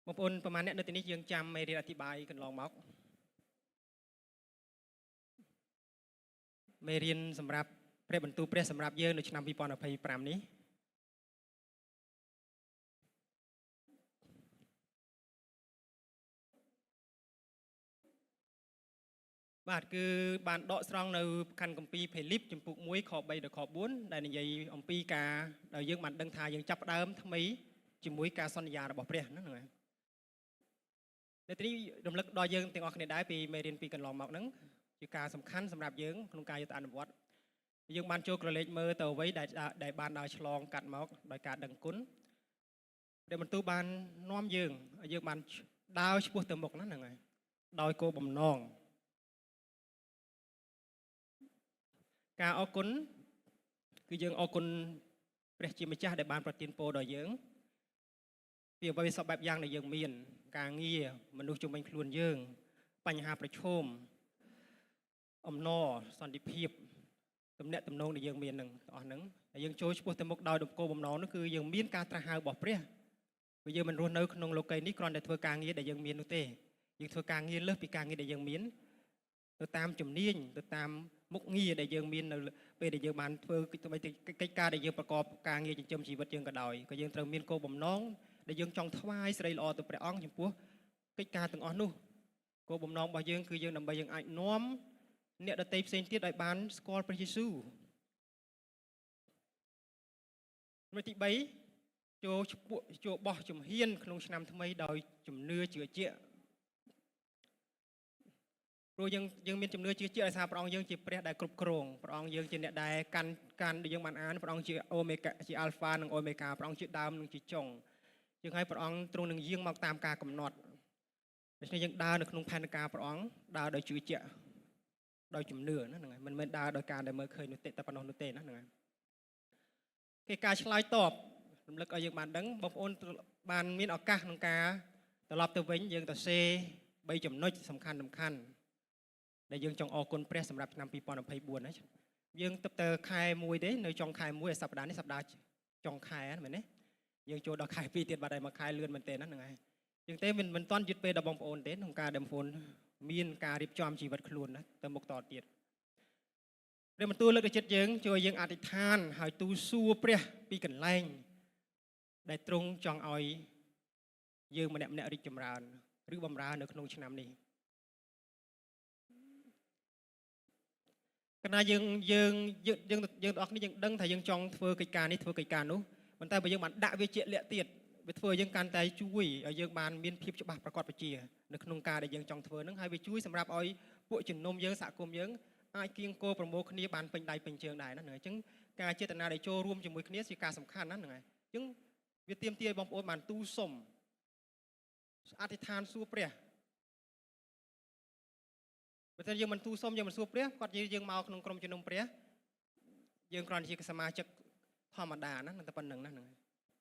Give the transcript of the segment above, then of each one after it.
บางคนประมาณนี้ในที่นี้ยังจำไม่ได้อธิบายกันลองม็อกไม่เรียนสำหรับเปรียบบรรทุเปรียบสำหรับเยอะในชั้นปีปอนอภัยปรามนี้บาทคือบานดอกสตรองในคันกัมปีเพลิปจมปุกมุ้ยขอบใบเดขอบบุญได้ในใหญ่อมปีกาเรายังมันดังทายังจับเดิมทำไมจมุ้ยกาสัญญาเราบอกเปรียนั่นไงในที่นี้ดำลึกดอยยังติงออกในได้ปีไม่เรียนปีกันลองม็อกนั้นคือการสำคัญสำหรับยังโครงการยุติธรรมวัดยังบ้านโจกระเล็กเมื่อเต่าไว้ได้บ้านดาวฉลองกัดม็อกโดยการดังกุ้นเดี๋ยวมันตู้บ้านน้อมยังบ้านดาวช่วยเติมบกนั่นไงโดยโกบ่มนองการเอากุ้นคือยังเอากุ้นเปรียบจิมจ้าได้บ้านประตินโปโดยยังเปรียบไปสอบแบบอย่างในยังเมียนการเงียมนุษย์จงเป็นคลุนยังปัญหาประชมอมนอสันติภาพตำแหน่งตำแหน่งในยังเมียนหนึ่งต่อหนึ่งยังโจช่วยเติมบกดาวดมโกบ่มนองนั่นคือยังเมียนการตราหาบอกเปรียบยังมันรู้เนื้อขนมโลกนี้กรอนได้ทัวการเงียได้ยังเมียนนุเตยังทัวการเงียเลิกปีการเงียได้ยังเมียนตัวตามจุ่มเนียนตัวตามมุกงี้ได้ยังมีนไปได้ยังมันเพื่อทำไมกิจการได้ยังประกอบการเงินจำชีวิตยังกระดอยก็ยังเติมมีนโกบ่มน้องได้ยังจองทวายสไลล์อตัวประอ่องอย่างพวกกิจการต่างอ่อนนู้โกบ่มน้องบ่ยังคือยังนำไปยังไอ้น้อมเนี่ยได้เตะเซนติได้บานสกอร์พระเยซูในที่ใบโจโจบ่จุ่มเฮียนขนมชนำทำไมดอยจุ่มเนื้อเจือเจี๊ยrồi dân miền chấm nưa chưa saoประองdân chỉประได้กรุบกรองประองdân chỉเนี่ยได้การยังมันอ่านประองchỉโอเมก้าchỉอัลฟาหนึ่งโอเมก้าประองchỉดาวหนึ่งchỉจงยังให้ประองตรงหนึ่งยิงมาตามการกำหนดดังนั้นยังดาวหนึ่งขนมพันกาประองดาวโดยจืดเจาะโดยจุ่มเนื้อนั่นไงมันไม่ดาวโดยการได้เมื่อเคยนุเตแต่ปนนุเตนั่นไงการฉลาดตอบลำลึกเอายังมันดังบางคนบานมีนออกกาหนึ่งกาตลอดตัวเว้นยังต่อเซใบจุ่มน้อยสำคัญได้ยังจงออกคนเปรียสำหรับนำปีปอนอภัยบัวนะยังตับเตอคายมวยเด้ในจงคายมวยสัปดาห์นี้สัปดาห์จงคายนั่นเหมือนนี้ยังโจดอกคายปีเตียนบาดใดมาคายเลือนมันเตนั่นไงยังเต้มันต้อนยึดไปดับบองโอนเต้ของการดำฝนมีนการริบจอมชีวิตคลุนนะเติมบกต่อเตียดเรื่องมันตัวเลือกเจ็ดยังโจยังอธิษฐานหายตูสู้เปรียปีกันแรงได้ตรงจองอ้อยยังมันเนี่ยริจมรานหรือบำราในขนมชนามนี้ขณะยังออกนี่ยังดังแต่ยังจองเฟือกิจการนี้เฟือกิจการนู้มันแต่ไปยังมันด่าเวเจเละเตียดไปเฟือยังการแต่ช่วยยังบานมีนพิบฉบับประกอบไปเจียในขนมการได้ยังจองเฟือนั่งให้ไปช่วยสำหรับอ้อยพวกจุนนมยังสะกมยังไอเกียงโกประโมคณีบานเป็นใดเป็นเชิงใดนั่นเหรอจึงการเจตนาได้โจรวมจมูกนี้สิการสำคัญนั่นเหรอจึงวิเตรียมเตียบอมโอนบานตู้สมอธิษฐานสู้เปรียประเทศยังมันตู้ส้มยังมันสู้เปรี้ยก็ยังมาขนมกลมจะนมเปรี้ยยังกรณีที่สมาชิกธรรมดานะนั่นแต่ปันหนึ่งนั่นหนึ่ง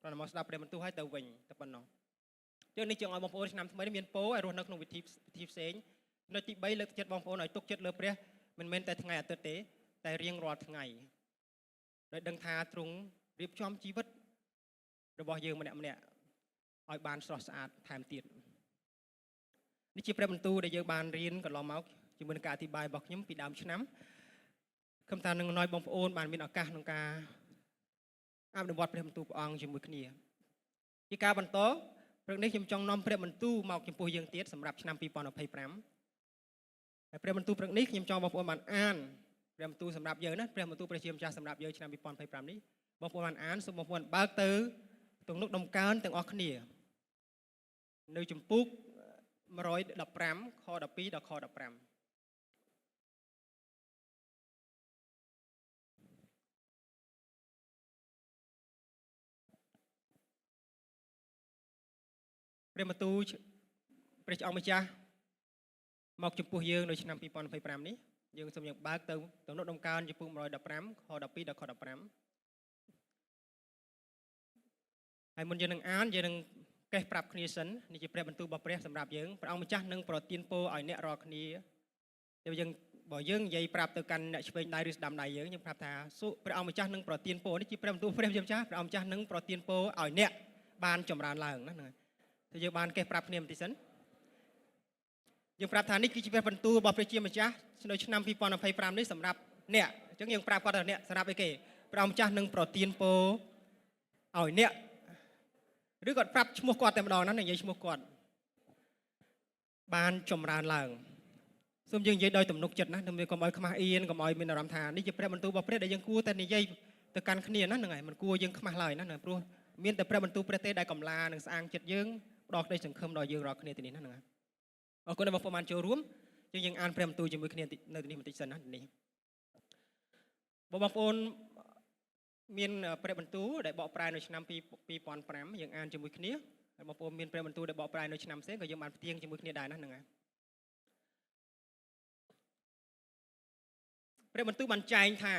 ตอนมาสดับเปรี้ยมันตู้ให้เตาวิ่งแต่ปันน้องเจ้านี่จึงเอาบอมโอนนำทำไมได้เมียนโป้ไอรอนนักขนมวิธีเสียงในที่ใบเลือกจัดบอมโอนหน่อยตกจัดเลือกเปรี้ยมันเม้นแต่ทั้งไงแต่เตะแต่เรียงรอทั้งไงโดยดังทาตรงเรียบจอมชีวิตระบอบยังมันเนี่ยเอาบานสอดสะอาดแถมติดนี่จีเปรี้ยมันตู้ได้ยังบานเรียนกับลอมเอาจึงเป็นการอธิบายบอกย้ำปีดำชั้นคำถามหนึ่งน้อยบองโอนบานมีอากาศนงกาอาบในวัดเปรมตูปองจึงมือขณีที่การบรรโตเรื่องนี้จึงจองน้อมเปรมตูหมอกจึงปูยังเตี้ยสำหรับชั้นปีปอนอภัยแปรมเปรมตูเรื่องนี้จึงจองบองโอนบานอ่านเปรมตูสำหรับเยอะนะเปรมตูประเชียมจ่าสำหรับเยอะชั้นปีปอนอภัยแปรมนี้บองโอนบานอ่านสมบองโอนบางเตอตรงนกดมการแต่งออกขณีในจุ่มปุ๊กมาร้อยดับแปรมคอดับปีดับคอดับแปรมเรียนมาตูประจองมาจ้าหมอกจุ่มปูยืงโดยชั้นปีปอนไฟแปรมนี้ยืงสมอย่างบางเติมตรงนกดมการจุ่มปูมรอยดับแปรมคอดับปีดับคอดับแปรมไอ้มันยังอ่านยังแก้ปรับคณีสันนี่จะเปรียบเป็นตัวบเปรียบสำหรับยังประองมาจ้าหนึ่งโปรตีนโปไอเนรอคณีเดี๋ยวยังบ่ยังยัยปรับตัวกันเนี่ยเป็นได้หรือดำได้ยังปรับท่าสู้ประองมาจ้าหนึ่งโปรตีนโปนี่จะเปรียบตัวเปรียบยังจ้าประองมาจ้าหนึ่งโปรตีนโปไอเนบานจมรานล่างนั่นไง thì giờ bàn kê prap niệm tí sân dương prap thà nít cứ chỉ về phần tu bảo về chia mà cha nơi năm phi pon làm phay pram đấy sầm rạp nè chẳng dương prap qua đời nè sầm rạp cái kề pram cha nâng protein po ỏi nè đứa còn prap mua quạtแต่ម្ដង ហ្នឹងនិយាយឈ្មោះគាត់បានចម្រើនឡើងសូមយើងនិយាយដោយទំនុកចិត្តណាដើម្បីកុំឲ្យខ្មាស់អៀនកុំឲ្យមានអារម្មណ៍ថានេះជាព្រះបន្ទូលរបស់ព្រះដែលយើងគួរតែនិយាយទៅកាន់គ្នាណាហ្នឹងហើយមិនគួរយើងខ្មាស់ឡើយណាព្រោះមានតែព្រះបន្ទូលព្រះទេដែលកំឡានឹងស្អាងចិត្តយើងផ្ដោតក្តីសង្ឃឹមដល់យើងរាល់គ្នាទីនេះណាហ្នឹងហើយអរគុណដែលបងប្អូនបានចូលរួមយើងអានព្រះបន្ទូលជាមួយគ្នានៅទីនេះបន្តិចសិនណានេះបងប្អូនមានព្រះបន្ទូលដែលបកប្រែនៅឆ្នាំ2005យើងអានជាមួយគ្នាហើយបងប្អូនមានព្រះបន្ទូលដែលបកប្រែនៅឆ្នាំផ្សេងក៏យើងបានផ្ទៀងជាមួយគ្នាដែរណាហ្នឹងហើយព្រះបន្ទូលបានចែងថា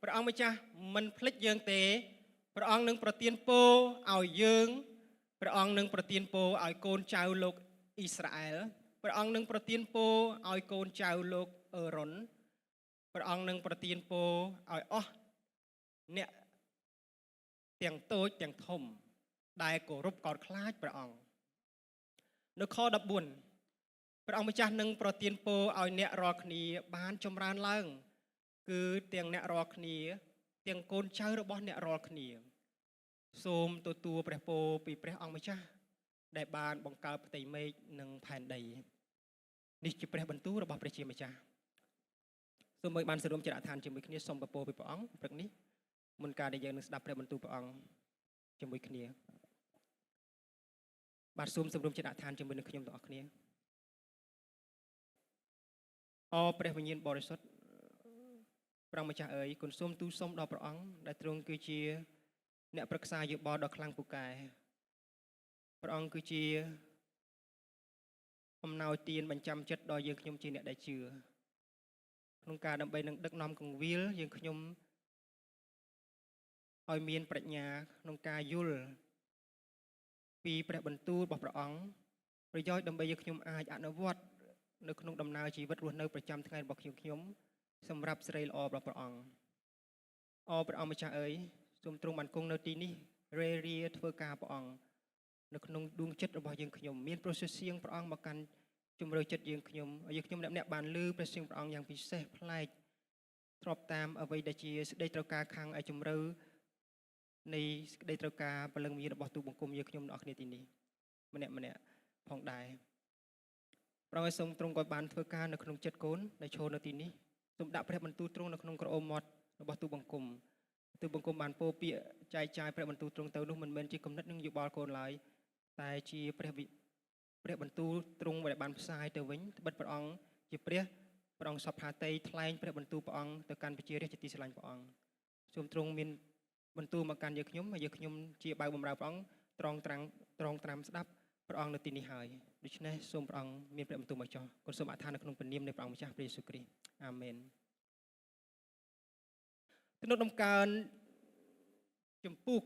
ព្រះអង្គម្ចាស់មិនភ្លេចយើងទេព្រះអង្គនឹងប្រទានពរឲ្យយើងព្រះអង្គនឹងប្រទានពរឲ្យកូនចៅលោកអ៊ីស្រាអែលព្រះអង្គនឹងប្រទានពរឲ្យកូនចៅលោកអឺរ៉ុនព្រះអង្គនឹងប្រទានពរឲ្យអស់អ្នកទាំងតូចទាំងធំដែលគោរពកោតខ្លាចព្រះអង្គនៅខ14ព្រះអង្គម្ចាស់នឹងប្រទានពរឲ្យអ្នករាល់គ្នាបានចម្រើនឡើងគឺទាំងអ្នករាល់គ្នាទាំងកូនចៅរបស់អ្នករាល់គ្នាសូមទទួលព្រះពរពីព្រះអង្គម្ចាស់ដែលបានបង្កើតផ្ទៃមេឃនិងផែនដីនេះជាព្រះបន្ទូលរបស់ព្រះជាម្ចាស់សូមឲ្យបានសរុបចរឋានជាមួយគ្នាសូមព្រះពរពីព្រះអង្គព្រឹកនេះមុនការដែលយើងនឹងស្ដាប់ព្រះបន្ទូលព្រះអង្គជាមួយគ្នាបាទសូមសម្រុំចរឋានជាមួយនឹងខ្ញុំទាំងអស់គ្នាអរព្រះវិញ្ញាណបរិសុទ្ធព្រះម្ចាស់អើយគុណសូមទូលសូមដល់ព្រះអង្គដែលទ្រង់គឺជាអ្នកប្រឹក្សាយោបល់ដ៏ខ្លាំងពូកែព្រះអង្គគឺជាអំណោយទានបញ្ចាំចិត្តដល់យើងខ្ញុំជាអ្នកដែលជឿក្នុងការដើម្បីនឹងដឹកនាំកងវិលយើងខ្ញុំឲ្យមានប្រាជ្ញាក្នុងការយល់ពីព្រះបន្ទូលរបស់ព្រះអង្គប្រយោជន៍ដើម្បីយើងខ្ញុំអាចអនុវត្តនៅក្នុងដំណើរជីវិតរស់នៅប្រចាំថ្ងៃរបស់ខ្ញុំសម្រាប់សេរីល្អរបស់ព្រះអង្គអរព្រះអង្គម្ចាស់អើយសូមទ្រង់បានគង់នៅទីនេះរេរាធ្វើការព្រះអង្គនៅក្នុងដួងចិត្តរបស់យើងខ្ញុំមានប្រសិទ្ធសៀងព្រះអង្គមកកាន់ជំរឿចិត្តយើងខ្ញុំឲ្យយើងខ្ញុំអ្នកបានឮព្រះសៀងព្រះអង្គយ៉ាងពិសេសប្លែកស្របតាមអ្វីដែលជាសេចក្តីត្រូវការខាងឯជំរឿនៃសេចក្តីត្រូវការពលឹងមានរបស់ទូបង្គំយើងខ្ញុំអ្នកគ្នាទីនេះម្នាក់ផងដែរព្រះអង្គសូមទ្រង់ក៏បានធ្វើការនៅក្នុងចិត្តកូនដែលឈរនៅទីនេះសូមដាក់ព្រះបន្ទូលទ្រង់នៅក្នុងក្រអូបមាត់របស់ទូបង្គំបានពោពាក្យចែកចាយព្រះបន្ទូលទ្រង់ទៅនោះមិនមែនជាគំនិតនឹងយោបល់កូនឡើយតែជាព្រះបន្ទូលទ្រង់ដែលបានផ្សាយទៅវិញត្បិតព្រះអង្គជាព្រះអង្គសពហាតីថ្លែងព្រះបន្ទូលព្រះអង្គទៅកាន់ប្រជារាស្ត្រជាទីស្រឡាញ់ព្រះអង្គសូមទ្រង់មានបន្ទូលមកកាន់យើងខ្ញុំហើយយើងខ្ញុំជាបាវបំរើព្រះអង្គត្រង់ត្រាំស្ដាប់ព្រះអង្គនៅទីនេះហើយដូច្នេះសូមព្រះអង្គមានព្រះបន្ទូលមកចោះគុណសូមអធិដ្ឋាននៅក្នុងព្រះនាមនៃព្រះអង្គម្ចាស់ព្រះយេស៊ូវគ្រីស្ទអាមែនទំនុកដំកើងជំពូក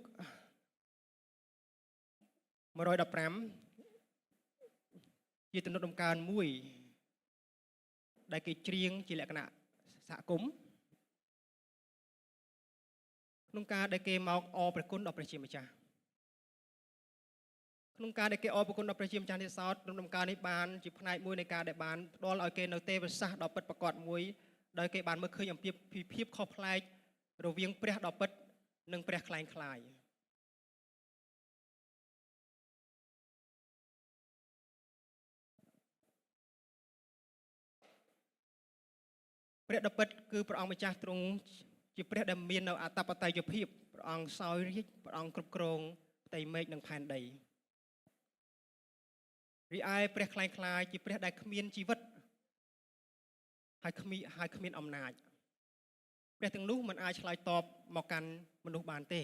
115ជាទំនុកដំកើងមួយដែលគេច្រៀងជាលក្ខណៈសហគមន៍ក្នុងការដែលគេមកអរព្រះគុណដល់ព្រះជាម្ចាស់ក្នុងការដែលគេអរព្រះគុណដល់ព្រះជាម្ចាស់នេះសោតក្នុងដំណើរនេះបានជាផ្នែកមួយនៃការដែលបានផ្ដល់ឲ្យគេនៅទេវសាស្ត្រដ៏ពិតប្រាកដមួយដោយគេបានមើលឃើញអំពីភាពខុសប្លែករវាងព្រះដ៏ពិតនិងព្រះคล้ายคล้ายព្រះដ៏ពិតគឺព្រះអង្គម្ចាស់ទ្រង់ជាព្រះដែលមាននៅអតបត័យភាពព្រះអង្គសោយរាជព្រះអង្គគ្រប់គ្រងផ្ទៃមេឃនិងផែនដីរីឯព្រះคล้ายคล้ายជាព្រះដែលគ្មានជីវិតហើយគ្មានអំណាចព្រះទាំងនោះមិនអាចឆ្លើយតបមកកាន់មនុស្សបានទេ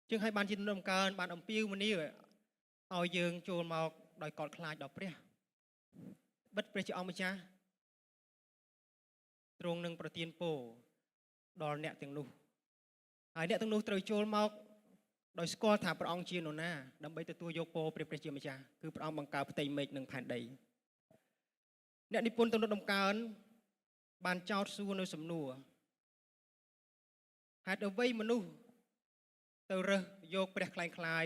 ជាងឲ្យបានជាដំណើរការបានអំពាវនាវឲ្យយើងចូលមកដោយកោតខ្លាចដល់ព្រះបិទព្រះជាអង្គម្ចាស់ទ្រង់នឹងប្រទានពរដល់អ្នកទាំងនោះហើយអ្នកទាំងនោះត្រូវចូលមកដោយស្គាល់ថាព្រះអង្គជានរណាដើម្បីទទួលយកពរព្រះជាម្ចាស់គឺព្រះអង្គបង្កើតផ្ទៃមេឃនិងផែនដីអ្នកនិពន្ធទំនុកដំកើងបានចោទសួរនៅសំណួរហេតុអ្វីមនុស្សទៅរើស យកព្រះខ្លែងខ្លាយ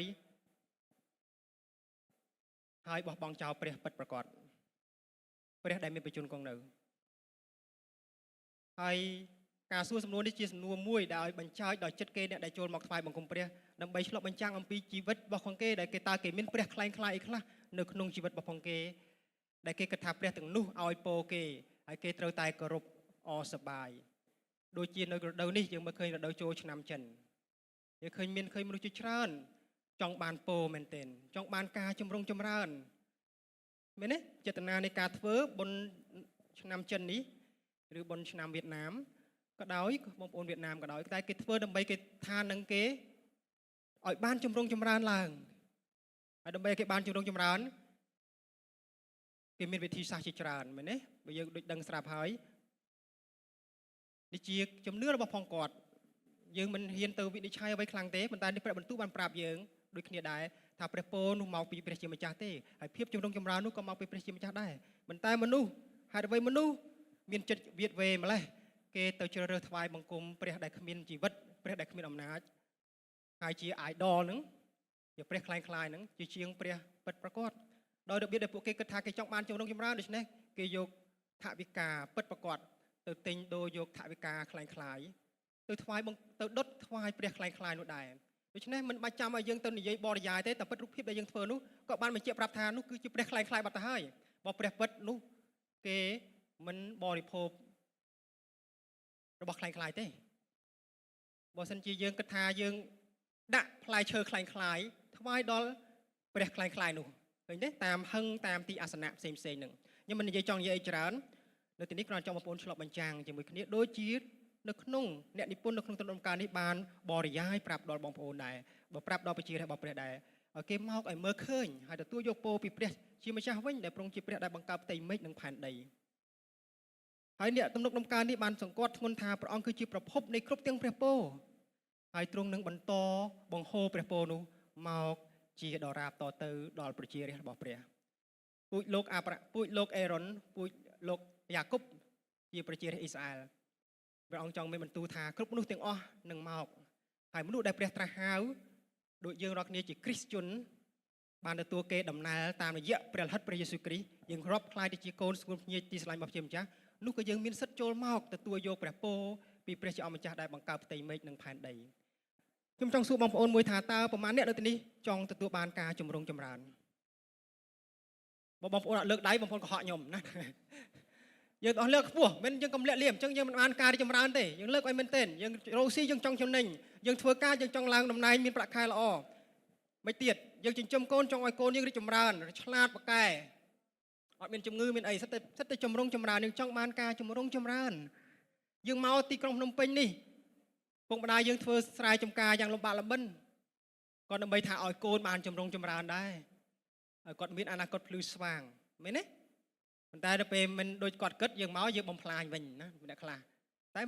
ហើយបោះបង់ចោលព្រះពិតប្រកបព្រះដែលមានបច្ចុប្បន្នគង់នៅហើយការសួរសំណួរនេះជាសំណួរមួយដែលឲ្យបញ្ចើចដល់ចិត្តគេអ្នកដែលចូលមកថ្វាយបង្គំព្រះដើម្បីឆ្លុះបញ្ចាំងអំពីជីវិតរបស់ផងគេដែលគេតើគេមានព្រះខ្លែងខ្លាយអីខ្លះនៅក្នុងជីវិតរបស់ផងគេដែលគេគិតថាព្រះទាំងនោះឲ្យពរគេហើយគេត្រូវតែគោរពអសប្បាយដូចជានៅរដូវនេះយើងមើលឃើញរដូវចូលឆ្នាំចិនយើងឃើញមនុស្សជាច្រើនចង់បានពរមែនទែនចង់បានការចម្រុងចម្រើនមែនទេចេតនានៃការធ្វើបុណ្យឆ្នាំចិននេះឬបុណ្យឆ្នាំវៀតណាមក៏ដោយបងប្អូនវៀតណាមក៏ដោយតែគេធ្វើដើម្បីគេថានឹងគេឲ្យបានចម្រុងចម្រើនឡើងហើយដើម្បីគេបានចម្រុងចម្រើនគេមានវិធីសាស្ត្រជាច្រើនមែនទេបើយើងដូចដឹងស្រាប់ហើយនេះជាជំនឿរបស់ផងគាត់យើងមិនហ៊ានទៅវិនិច្ឆ័យអ្វីខ្លាំងទេប៉ុន្តែនេះព្រះបន្ទូលបានប្រាប់យើងដូចគ្នាដែរថាព្រះពរនោះមកពីព្រះជាម្ចាស់ទេហើយភាពចម្រុងចម្រើននោះក៏មកពីព្រះជាម្ចាស់ដែរប៉ុន្តែមនុស្សហេតុអ្វីមនុស្សមានចិត្តវាតវេម្លេះគេទៅជ្រើសរើសថ្វាយបង្គំព្រះដែលគ្មានជីវិតព្រះដែលគ្មានអំណាចហើយជា idol ហ្នឹងជាព្រះខ្លែងខ្លាយហ្នឹងជាជាងព្រះពិតប្រកបដោយរបៀបដែលពួកគេគិតថាគេចង់បានចម្រុងចម្រើនដូច្នេះគេយកថវិកាពិតប្រកបទៅទិញដូរយកថវិកាខ្លែងខ្លាយទៅថ្វាយទៅដុតថ្វាយព្រះខ្លែងខ្លាយនោះដែរដូច្នេះមិនបាច់ចាំឲ្យយើងទៅនិយាយបរិយាយទេតែពិតរូបភាពដែលយើងធ្វើនោះក៏បានបញ្ជាក់ប្រាប់ថានោះគឺជាព្រះខ្លែងខ្លាយបាត់ទៅហើយបើព្រះពិតនោះគេមិនបរិភោគរបស់ខ្លែងខ្លាយទេបើសិនជាយើងគិតថាយើងដាក់ផ្លែឈើខ្លែងខ្លាយថ្វាយដល់ព្រះខ្លែងខ្លាយនោះឃើញទេតាមហឹងតាមទីអាសនៈផ្សេងហ្នឹងខ្ញុំមិននិយាយចង់និយាយអីច្រើននៅទីនេះគ្រាន់ចង់បងប្អូនឆ្លុះបញ្ចាំងជាមួយគ្នាដូចជានៅក្នុងអ្នកនិពន្ធនៅក្នុងទនំការនេះបានបរិយាយប្រាប់ដល់បងប្អូនដែរបើប្រាប់ដល់ប្រជារាស្ត្ររបស់ព្រះដែរឲ្យគេមកឲ្យមើលឃើញហើយទទួលយកពរពីព្រះជាម្ចាស់វិញដែលទ្រង់ជាព្រះដែលបង្កើតផ្ទៃមេឃនិងផែនដីហើយអ្នកទំនុកដំណើរនេះបានសង្កត់ធ្ងន់ថាព្រះអង្គគឺជាប្រភពនៃគ្រប់ទាំងព្រះពរហើយទ្រង់នឹងបន្តបង្ហូរព្រះពរនោះមកជាដរាបតទៅដល់ប្រជារាស្ត្ររបស់ព្រះពូជលោកអេរ៉ុនពូជលោកយ៉ាកុបជាប្រជារាស្ត្រអ៊ីស្រាអែលព្រះអង្គចង់មានបន្ទូលថាគ្រប់មនុស្សទាំងអស់នឹងមកហើយមនុស្សដែលព្រះត្រាស់ហៅដូចយើងរាល់គ្នាជាគ្រីស្ទជនបានទទួលគេដំណើរតាមរយៈព្រះលិខិតព្រះយេស៊ូវគ្រីស្ទយើងរាប់ខ្លាយទៅជាកូនស្គូលភ្ញៀចទីស្រឡាញ់របស់ព្រះម្ចាស់នោះក៏យើងមានសិទ្ធិចូលមកទទួលយកព្រះពរពីព្រះជាអម្ចាស់ដែលបង្កើតផ្ទៃមេឃនិងផែនដីខ្ញុំចង់សួរបងប្អូនមួយថាតើប្រមាណអ្នកនៅទីនេះចង់ទទួលបានការចម្រុងចម្រើនបើបងប្អូនអត់លើកដៃបងប្អូនកុហកខ្ញុំណាយើងអស់លើកខ្ពស់មិនយើងកំលាក់លៀមអញ្ចឹងយើងមិនបានការរីចម្រើនទេយើងលើកឲ្យមែនទែនយើងរកស៊ីយើងចង់ចំណេញយើងធ្វើការយើងចង់ឡើងតំណែងមានប្រាក់ខែល្អមិនទៀតយើងចិញ្ចឹមកូនចង់ឲ្យកូនយើងរីចម្រើនឆ្លាតប៉កែអត់មានជំងឺមានអីសិតតែចម្រុងចម្រើនយើងចង់បានការចម្រុងចម្រើនយើងមកទីក្រុងភ្នំពេញនេះពុកម្ដាយយើងធ្វើស្រែចម្ការយ៉ាងលំបាកលំបិនគាត់ដើម្បីថាឲ្យកូនបានចម្រុងចម្រើនដែរហើយគាត់មានអនាគតភ្លឺស្វាងមែនទេប៉ុន្តែដល់ពេលមិនដូចគាត់គិតយើងមកយើងបំផ្លាញវិញណាអ្នកខ្លះតែ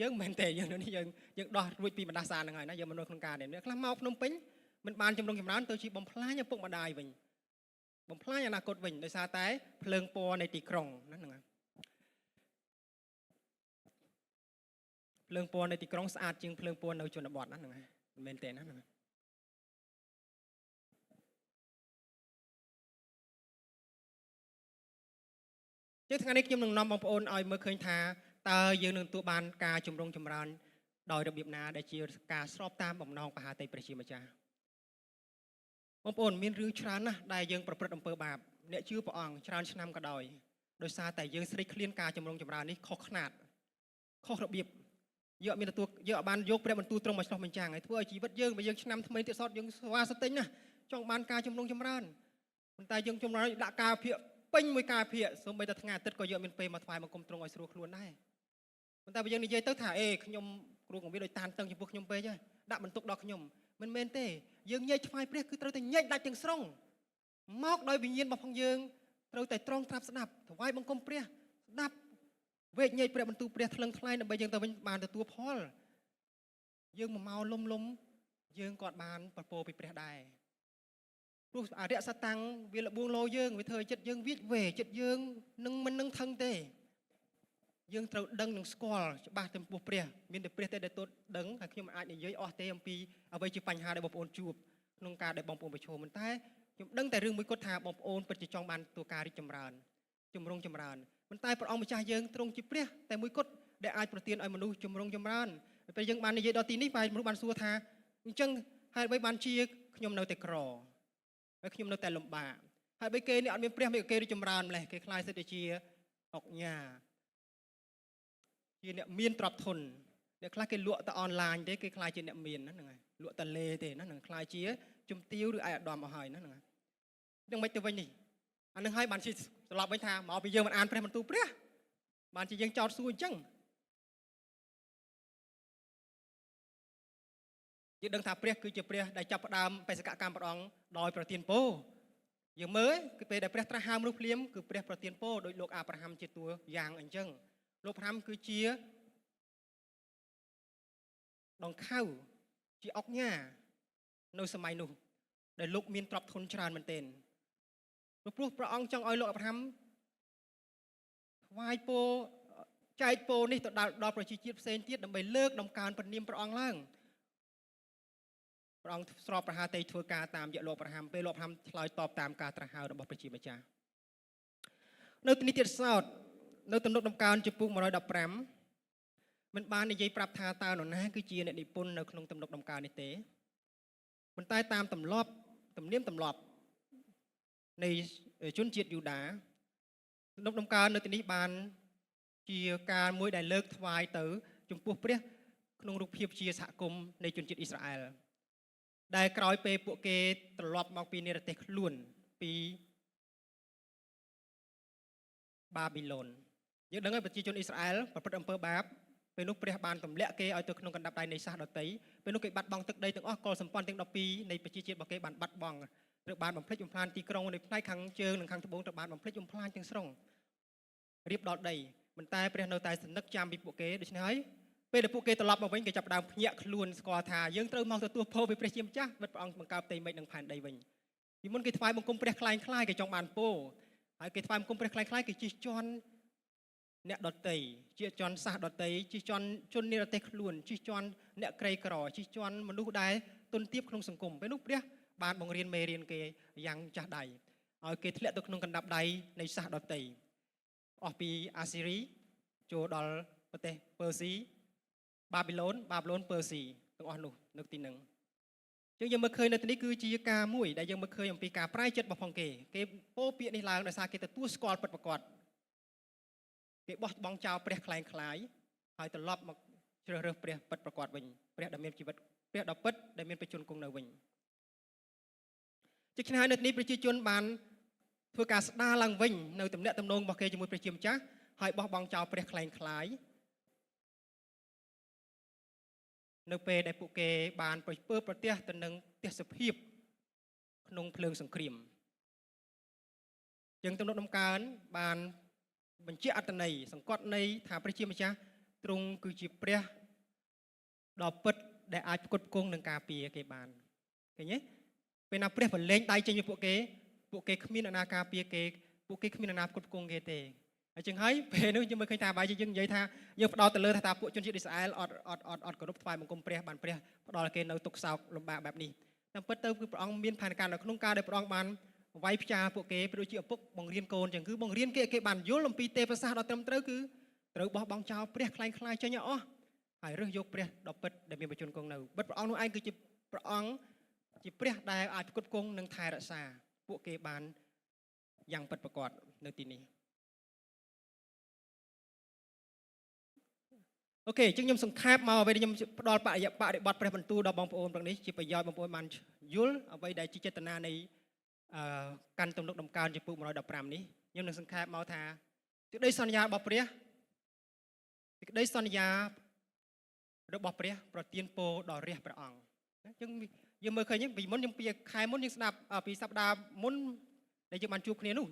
យើងមិនមែនទេយើងនេះយើងដោះរួចពីបណ្ដាសាហ្នឹងហើយណាយើងមិននៅក្នុងការនេះអ្នកខ្លះមកភ្នំពេញមិនបានចម្រុងចម្រើនទៅជាបំផ្លាញឪពុកម្ដាយវិញបំផ្លាញអនាគតវិញដោយសារតែភ្លើងពណ៌នៃទីក្រុងណាហ្នឹងហើយភ្លើងពណ៌នៃទីក្រុងស្អាតជាងភ្លើងពណ៌នៅជនបទណាហ្នឹងហើយមិនមែនទេណាហ្នឹងជាថ្ងៃនេះខ្ញុំនឹងនាំបងប្អូនឲ្យមើលឃើញថាតើយើងនឹងទទួលបានការចម្រុងចម្រើនដោយរបៀបណាដែលជាការស្របតាមបំណងមហាតីព្រះជាម្ចាស់បងប្អូនមានរឿងច្រើនណាស់ដែលយើងប្រព្រឹត្តអំពើបាបអ្នកជឿព្រះអង្គច្រើនឆ្នាំក៏ដោយសារតែយើងស្រេកឃ្លានការចម្រុងចម្រើននេះខុសខ្នាតខុសរបៀបយើងអត់មានទទួលយើងអត់បានយកព្រះបន្ទូលទ្រង់មកឆ្លោះបញ្ចាំងហើយធ្វើឲ្យជីវិតយើងបើយើងឆ្នាំថ្មីទៀតសតយើងស្វាសតិញណាចង់បានការចម្រុងចម្រើនប៉ុន្តែយើងចម្រើនដាក់ការភាកពេញមួយការភាកសូម្បីតែថ្ងៃអាទិត្យក៏យើងមានពេលមកថ្វាយបង្គំទ្រង់ឲ្យស្រួលខ្លួនដែរប៉ុន្តែបើយើងនិយាយទៅថាខ្ញុំគ្រូកងវាដូចតានតឹងចំពោះខ្ញុំពេកហើយដាក់បន្ទុកដល់ខ្ញុំមិនមែនទេយើងញែកថ្វាយព្រះគឺត្រូវតែញែកដាច់ទាំងស្រុងមកដោយវិញ្ញាណរបស់ផងយើងត្រូវតែត្រង់ត្រាប់ស្ដាប់ថ្វាយបង្គំព្រះស្ដាប់វេកញែកព្រះបន្ទូលព្រះថ្លឹងថ្លែងដើម្បីយើងទៅវិញបានទទួលផលយើងមកលំយើងគាត់បានប្រពោពីព្រះដែរព្រោះអរិយសតាំងវាលបួងលោយើងវាធ្វើចិត្តយើងវិចវេចិត្តយើងនឹងមិននឹងថឹងទេ យើងត្រូវដឹងនឹងស្គាល់ច្បាស់ចំពោះព្រះមានតែព្រះទេដែលទត់ដឹងហើយខ្ញុំអាចនិយាយអស់ទេអំពីអ្វីជាបញ្ហាដែលបងប្អូនជួបក្នុងការដែលបងប្អូនប្រឈមប៉ុន្តែខ្ញុំដឹងតែរឿងមួយគត់ថាបងប្អូនពិតជាចង់បានទូការរីកចម្រើនចម្រុងចម្រើនប៉ុន្តែព្រះអង្គម្ចាស់យើងទ្រង់ជាព្រះតែមួយគត់ដែលអាចប្រទានឲ្យមនុស្សចម្រុងចម្រើនពេលយើងបាននិយាយដល់ទីនេះបែរមនុស្សបានសួរថាអញ្ចឹងហើយអ្វីបានជាខ្ញុំនៅតែក្រហើយខ្ញុំនៅតែលំបាកហើយបើគេនេះអត់មានព្រះមានគេរីកចម្រើនម្លេះគេខ្លាយសិតតែជាអុកញ៉ាជាអ្នកមានទ្រព្យធនអ្នកខ្លះគេលក់តែអនឡាញទេគេខ្លាយជាអ្នកមានហ្នឹងហើយលក់តែលេទេណាហ្នឹងខ្លាយជាជំទាវឬឯអាដាមអស់ហើយណាហ្នឹងហើយនឹងមិនទៅវិញនេះអានឹងហើយបានជាត្រឡប់វិញថាមកពីយើងមិនអានព្រះបន្ទូលព្រះបានជាយើងចោទសួរអញ្ចឹងយើងដឹងថាព្រះគឺជាព្រះដែលចាប់ផ្ដើមបេសកកម្មព្រះអង្គដោយប្រទានពរយើងមើលគឺពេលដែលព្រះត្រាស់ហៅមនុស្សភ្លាមគឺព្រះប្រទានពរដោយលោកអាប់រ៉ាហាំជាតួយ៉ាងអញ្ចឹងលោកអាប់រ៉ាហាំគឺជាដងខៅជាអុកញ៉ានៅសម័យនោះដែលលោកមានទ្រព្យធនច្រើនមែនទែនព្រោះព្រះអង្គចង់ឲ្យលោកអាប់រ៉ាហាំថ្វាយពរចែកពរនេះទៅដល់ប្រជាជាតិផ្សេងទៀតដើម្បីលើកដំកើងព្រះនាមព្រះអង្គឡើងព្រះអង្គស្របប្រហាតីធ្វើការតាមរយៈលោកអាប់រ៉ាហាំពេលលោកអាប់រ៉ាហាំឆ្លើយតបតាមការត្រាស់ហៅរបស់ព្រះជាម្ចាស់នៅទីនេះទៀតសោតនៅទំនុកដំកើងចំពុក115មិនបាននិយាយប្រាប់ថាតើនរណាគឺជាអ្នកនិពន្ធនៅក្នុងទំនុកដំកើងនេះទេប៉ុន្តែតាមទំនៀមទម្លាប់នៃជនជាតិយូដាទំនុកដំកើងនៅទីនេះបានជាការមួយដែលលើកថ្វាយទៅចំពោះព្រះក្នុងរូបភាពជាសហគមន៍នៃជនជាតិអ៊ីស្រាអែលដែលក្រោយពេលពួកគេត្រឡប់មកពីនិរទេសខ្លួនពីបាប៊ីឡូនយើងដឹងហើយប្រជាជនអ៊ីស្រាអែលប្រព្រឹត្តអំពើបាបពេលនោះព្រះបានទម្លាក់គេឲ្យទៅក្នុងកណ្ដាប់ដៃនៃសាសដតីពេលនោះគេបាត់បង់ទឹកដីទាំងអស់កុលសម្ព័ន្ធទាំង12នៃប្រជាជាតិរបស់គេបានបាត់បង់ត្រូវបានបំផ្លិចបំផ្លាញទីក្រុងនៅផ្នែកខាងជើងនិងខាងត្បូងត្រូវបានបំផ្លិចបំផ្លាញទាំងស្រុងរៀបដល់ដីប៉ុន្តែព្រះនៅតែសន្នឹកចាំពីពួកគេដូច្នេះហើយពេលដែលពួកគេត្រឡប់មកវិញគេចាប់ផ្ដើមភ្ញាក់ខ្លួនស្គាល់ថាយើងត្រូវមកទទួលពរពីព្រះជាម្ចាស់វិតព្រះអង្គបង្កើតផ្ទៃមេឃនិងផែនដីវិញពីមុនគេថ្វាយបង្គំព្រះខ្លែងខ្លាយគេចង់បានពរហើយគេថ្វាយបង្គំព្រះខ្លែងខ្លាយគេជិះជាន់អ្នកដតីជាជាន់សាសដតីជិះជាន់ជននិរទេសខ្លួនជិះជាន់អ្នកក្រីក្រជិះជាន់មនុស្សដែលទុនទាបក្នុងសង្គមពេលនោះព្រះបានបង្រៀនមេរៀនគេយ៉ាងចាស់ដៃឲ្យគេធ្លាក់ទៅក្នុងកណ្ដាប់ដៃនៃសាសដតីអស់ពីអាស៊ីរីចូលដល់ប្រទេសពឺស៊ីបាប៊ីឡូនពឺស៊ីទាំងអស់នោះនៅទីហ្នឹងយើងមើលឃើញនៅទីនេះគឺជាការមួយដែលយើងមើលឃើញអំពីការប្រែចិត្តរបស់ផងគេពោលពាក្យនេះឡើងដោយសារគេទទួលស្គាល់ពិតប្រាកដគេបោះបង់ចោលព្រះខ្លែងខ្លាយហើយត្រឡប់មកជ្រើសរើសព្រះពិតប្រាកដវិញព្រះដែលមានជីវិតព្រះដ៏ពិតដែលមានបញ្ជនគង់នៅវិញជាឆ្នៃនៅទីនេះប្រជាជនបានធ្វើការស្ដារឡើងវិញនៅទំនាក់ទំនងរបស់គេជាមួយព្រះជាម្ចាស់ហើយបោះបង់ចោលព្រះខ្លែងខ្លាយនៅពេលដែលពួកគេបានប្រទះទៅនឹងទេសភាពក្នុងភ្លើងសង្គ្រាមយើងទំនុកដំកើងបានបញ្ជាក់អត្ថន័យសង្កត់ន័យថាព្រះជាម្ចាស់ទ្រង់គឺជាព្រះដ៏ពិតដែលអាចផ្គត់ផ្គង់នឹងការពារគេបានឃើញទេពេលណាព្រះប្រឡែងដៃចេញពីពួកគេគ្មានអ្នកណាការពារគេពួកគេគ្មានអ្នកណាផ្គត់ផ្គង់គេទេហើយចឹងហើយពេលនោះយើងមើលឃើញថាបើយើងនិយាយថាយើងផ្ដោតទៅលើថាពួកជនជាតិអ៊ីស្រាអែលអត់គោរពថ្វាយបង្គំព្រះបានព្រះផ្ដល់គេនៅទុក្ខសោកលំបាកបែបនេះតាមពិតទៅគឺព្រះអង្គមានផែនការនៅក្នុងការដែលព្រះអង្គបានវាយផ្ចាពួកគេព្រោះជាឪពុកបង្រៀនកូនចឹងគឺបង្រៀនគេបានយល់អំពីទេពសាស្ត្រដ៏ត្រឹមត្រូវគឺត្រូវបោះបង់ចោលព្រះខ្លែងខ្លាយចេញឲ្យអស់ហើយរើសយកព្រះដ៏ពិតដែលមានបញ្ជនគង់នៅបិទព្រះអង្គនោះឯងគឺជាព្រះអង្គជាព្រះដែលអាចផ្គត់ផ្គង់និងថែរក្សាពួកគេបានយ៉ាងពិតប្រាកដនៅទីនេះអូខេចឹងខ្ញុំសង្ខេបមកអ្វីដែលខ្ញុំផ្ដល់បរិបទព្រះបន្ទូលដល់បងប្អូនព្រឹកនេះជាប្រយោជន៍បងប្អូនបានយល់អ្វីដែលជាចេតនានៃកាន់ទំនុកដំកើងចំពុក115នេះខ្ញុំនឹងសង្ខេបមកថាសេចក្តីសន្យារបស់ព្រះសេចក្តីសន្យារបស់ព្រះប្រទានពរដល់រាជព្រះអង្គចឹងយើងមើលឃើញពីមុនយើងពីខែមុនយើងស្ដាប់ពីសប្តាហ៍មុនដែលយើងបានជួបគ្នានោះ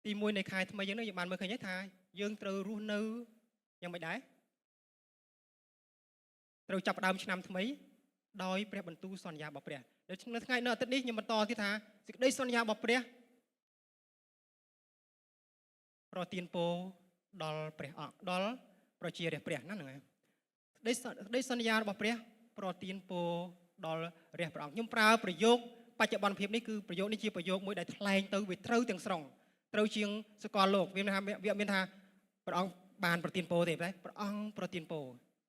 ទី1នៃខែថ្មីយើងនឹងយើងបានមើលឃើញថាយើងត្រូវរស់នៅយ៉ាងមិនដែរត្រូវចាប់ផ្ដើមឆ្នាំថ្មីដោយព្រះបន្ទូលសន្យារបស់ព្រះនៅថ្ងៃនៅអាទិត្យនេះខ្ញុំបន្តទៀតថាសេចក្តីសន្យារបស់ព្រះប្រទានពរ ដល់ព្រះអង្គដល់ប្រជារាស្ត្រព្រះហ្នឹងហើយដីសន្យារបស់ព្រះប្រទានពរដល់រាស្ត្រព្រះអង្គខ្ញុំប្រើប្រយោគបច្ចុប្បន្នភាពនេះគឺប្រយោគនេះជាប្រយោគមួយដែលថ្លែងទៅវាត្រូវទាំងស្រុងត្រូវជាងសកលលោកវាមានថាព្រះអង្គបានប្រទានពរទេព្រះអង្គប្រទានពរ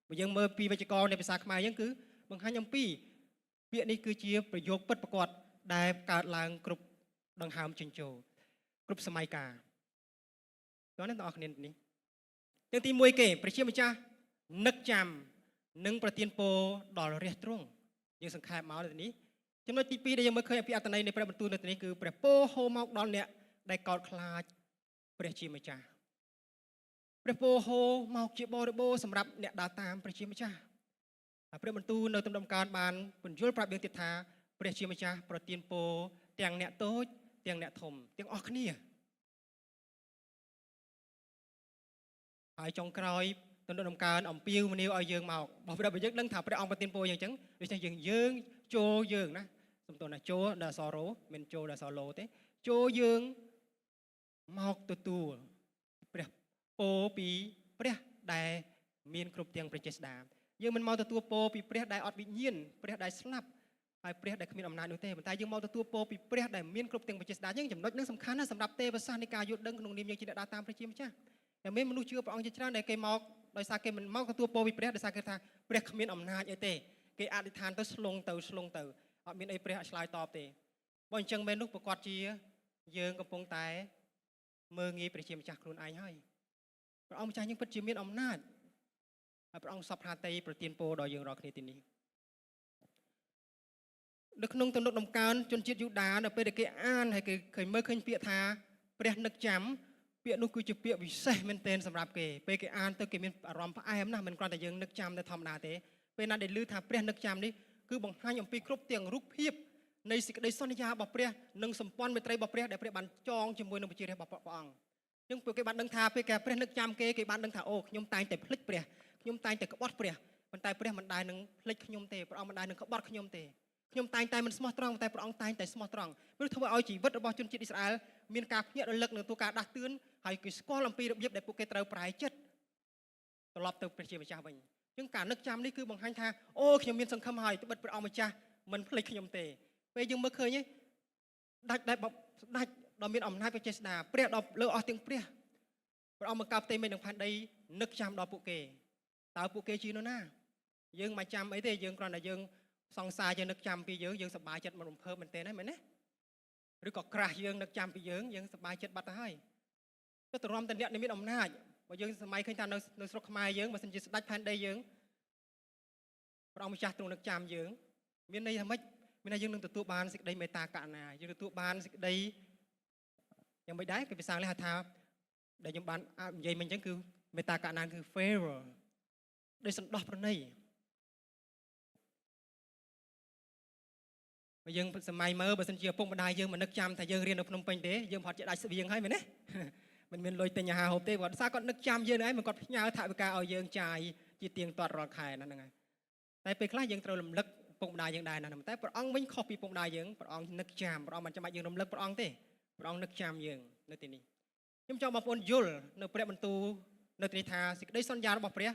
បើយើងមើលពីវេយ្យាករណ៍នៃភាសាខ្មែរយើងគឺបង្ហាញអំពីពាក្យនេះគឺជាប្រយោគពិតប្រាកដដែលកើតឡើងគ្រប់ដង្ហើមចិញ្ចោគ្រប់សម័យកាលដល់នេះបងប្អូនគ្នានេះទាំងទី1គេព្រះជាម្ចាស់នឹកចាំនិងប្រទានពរដល់រាស្ត្រទ្រង់យើងសង្ខេបមកនៅនេះចំណុចទី2ដែលយើងមើលឃើញពីអត្ថន័យនៃព្រះបន្ទូលនៅទីនេះគឺព្រះពរហូរមកដល់អ្នកដែលកោតខ្លាចព្រះជាម្ចាស់ព្រះពរហូរមកជាបរិបូរសម្រាប់អ្នកដើរតាមព្រះជាម្ចាស់ហើយព្រះបន្ទូលនៅទំនុកការបានពន្យល់ប្រាប់យើងទៀតថាព្រះជាម្ចាស់ប្រទានពរទាំងអ្នកតូចទាំងអ្នកធំទាំងអស់គ្នាហើយចុងក្រោយទំនុកការអំពាវនាវឲ្យយើងមកបើព្រះយើងដឹងថាព្រះអង្គប្រទានពរយ៉ាងចឹងដូច្នេះយើងចូលយើងណាសំទោសណាចូលដល់សរោមិនចូលដល់សឡូទេចូលយើងមកទទួលព្រះពរពីព្រះដែលមានគ្រប់ទាំងព្រះចេស្តាយើងមិនមកទទួលពរពីព្រះដែលអត់វិញ្ញាណព្រះដែលស្លាប់ហើយព្រះដែលគ្មានអំណាចនោះទេប៉ុន្តែយើងមកទទួលពរពីព្រះដែលមានគ្រប់ទាំងព្រះចេស្តាយើងចំណុចនេះសំខាន់ណាស់សម្រាប់ទេវសាសនៃការយល់ដឹងក្នុងនាមយើងជាអ្នកដើរតាមព្រះជាម្ចាស់តែមានមនុស្សជឿព្រះអង្គជាច្រើនដែលគេមកដោយសារគេមិនមកទទួលពរពីព្រះដោយសារគេថាព្រះគ្មានអំណាចអីទេគេអធិដ្ឋានទៅស្លងទៅអត់មានអីព្រះឆ្លើយតបទេបើអញ្ចឹងមែននោះប្រកាសជាយើងកំពុងតែមើលងាយព្រះជាម្ចាស់ខ្លួនឯងហើយព្រះអង្គម្ចាស់យើងពិតជាមានអំណាចហើយព្រះអង្គសពហាតីប្រទានពរដល់យើងរាល់គ្នាទីនេះនៅក្នុងទំនុកដំកើងជនជាតិយូដានៅពេលដែលគេអានហើយគេឃើញមើលឃើញពាក្យថាព្រះនឹកចាំពាក្យនោះគឺជាពាក្យពិសេសមែនទែនសម្រាប់គេពេលគេអានទៅគេមានអារម្មណ៍ផ្អែមណាស់មិនគ្រាន់តែយើងនឹកចាំតែធម្មតាទេពេលណាដែលឮថាព្រះនឹកចាំនេះគឺបង្ហាញអំពីគ្រប់ទាំងរូបភាពនៃសេចក្តីសន្យារបស់ព្រះនិងសម្ព័ន្ធមេត្រីរបស់ព្រះដែលព្រះបានចងជាមួយនឹងប្រជារាស្ត្ររបស់ព្រះអង្គអញ្ចឹងពួកគេបានដឹងថាពេលព្រះនឹកចាំគេបានដឹងថាអូខ្ញុំតែងតែភ្លេចព្រះខ្ញុំតែងតែក្បត់ព្រះប៉ុន្តែព្រះមិនដែលនឹងភ្លេចខ្ញុំទេព្រះអង្គមិនដែលនឹងក្បត់ខ្ញុំទេខ្ញុំតែងតែមិនស្មោះត្រង់តែព្រះអង្គតែងតែស្មោះត្រង់ព្រោះធ្វើឲ្យជីវិតរបស់ជនជាតិអ៊ីស្រាអែលមានការភ្ញាក់រលឹកនឹងទូការដាស់តឿនហើយគេស្គាល់អំពីរបៀបដែលពួកគេត្រូវប្រែចិត្តត្រឡប់ទៅព្រះជាម្ចាស់វិញអញ្ចឹងការនឹកចាំនេះគឺបង្ហាញថាអូខ្ញុំមានសង្ឃឹមហើយត្បិតព្រះអង្គម្ចាស់មិនភ្លេចខ្ញុំទេពេលយើងមើលឃើញដាច់ដ៏មានអំណាចព្រះចេស្តាព្រះដ៏លើអស់ទាំងព្រះអង្គបង្កើតផ្ទៃមេឃនិងផែនដីនឹកចាំដល់ពួកគេតើពួកគេជានរណាយើងមិនចាំអីទេយើងគ្រាន់តែយើងសង្សារយើងនឹកចាំពីយើងសប្បាយចិត្តមិនរំភើបមែនទេណាមែនទេឬក៏ក្រាស់យើងនឹកចាំពីយើងសប្បាយចិត្តបាត់ទៅហើយទៅទរំតអ្នកមានអំណាចបើយើងសម័យឃើញថានៅស្រុកខ្មែរយើងបើសិនជាស្ដេចផែនដីយើងព្រះអង្គម្ចាស់ទ្រង់នឹកចាំយើងមានន័យថាម៉េចមានន័យយើងនឹងទទួលបានសេចក្តីមេត្តាករុណាយើងទទួលបានសេចក្តីយ៉ាងមិនដែរគេភាសាអង់គ្លេសហៅថាដែលខ្ញុំបាននិយាយមិញអញ្ចឹងគឺមេត្តាករុណាគឺ favor ដោយសន្តោសប្រណីបើយើងសម័យមើលបើសិនជាឪពុកម្ដាយយើងមិននឹកចាំថាយើងរៀននៅភ្នំពេញទេយើងផាត់ជាដាច់ស្បៀងហើយមែនទេមិនមានលុយទិញអាហារហូបទេគាត់ថាគាត់នឹកចាំយើងហើយមិនគាត់ផ្ញើថវិកាឲ្យយើងចាយជាទៀងទាត់រាល់ខែហ្នឹងហើយតែពេលខ្លះយើងត្រូវរំលឹកឪពុកម្ដាយយើងដែរណាតែព្រះអង្គវិញខុសពីឪពុកម្ដាយយើងព្រះអង្គនឹកចាំព្រះអង្គមិនចាំបាច់យើងរំលឹកព្រះអង្គទេព្រះអង្គនឹកចាំយើងនៅទីនេះខ្ញុំចង់បងប្អូនយល់នៅព្រះបន្ទូលនៅទីនេះថាសេចក្តីសន្យារបស់ព្រះ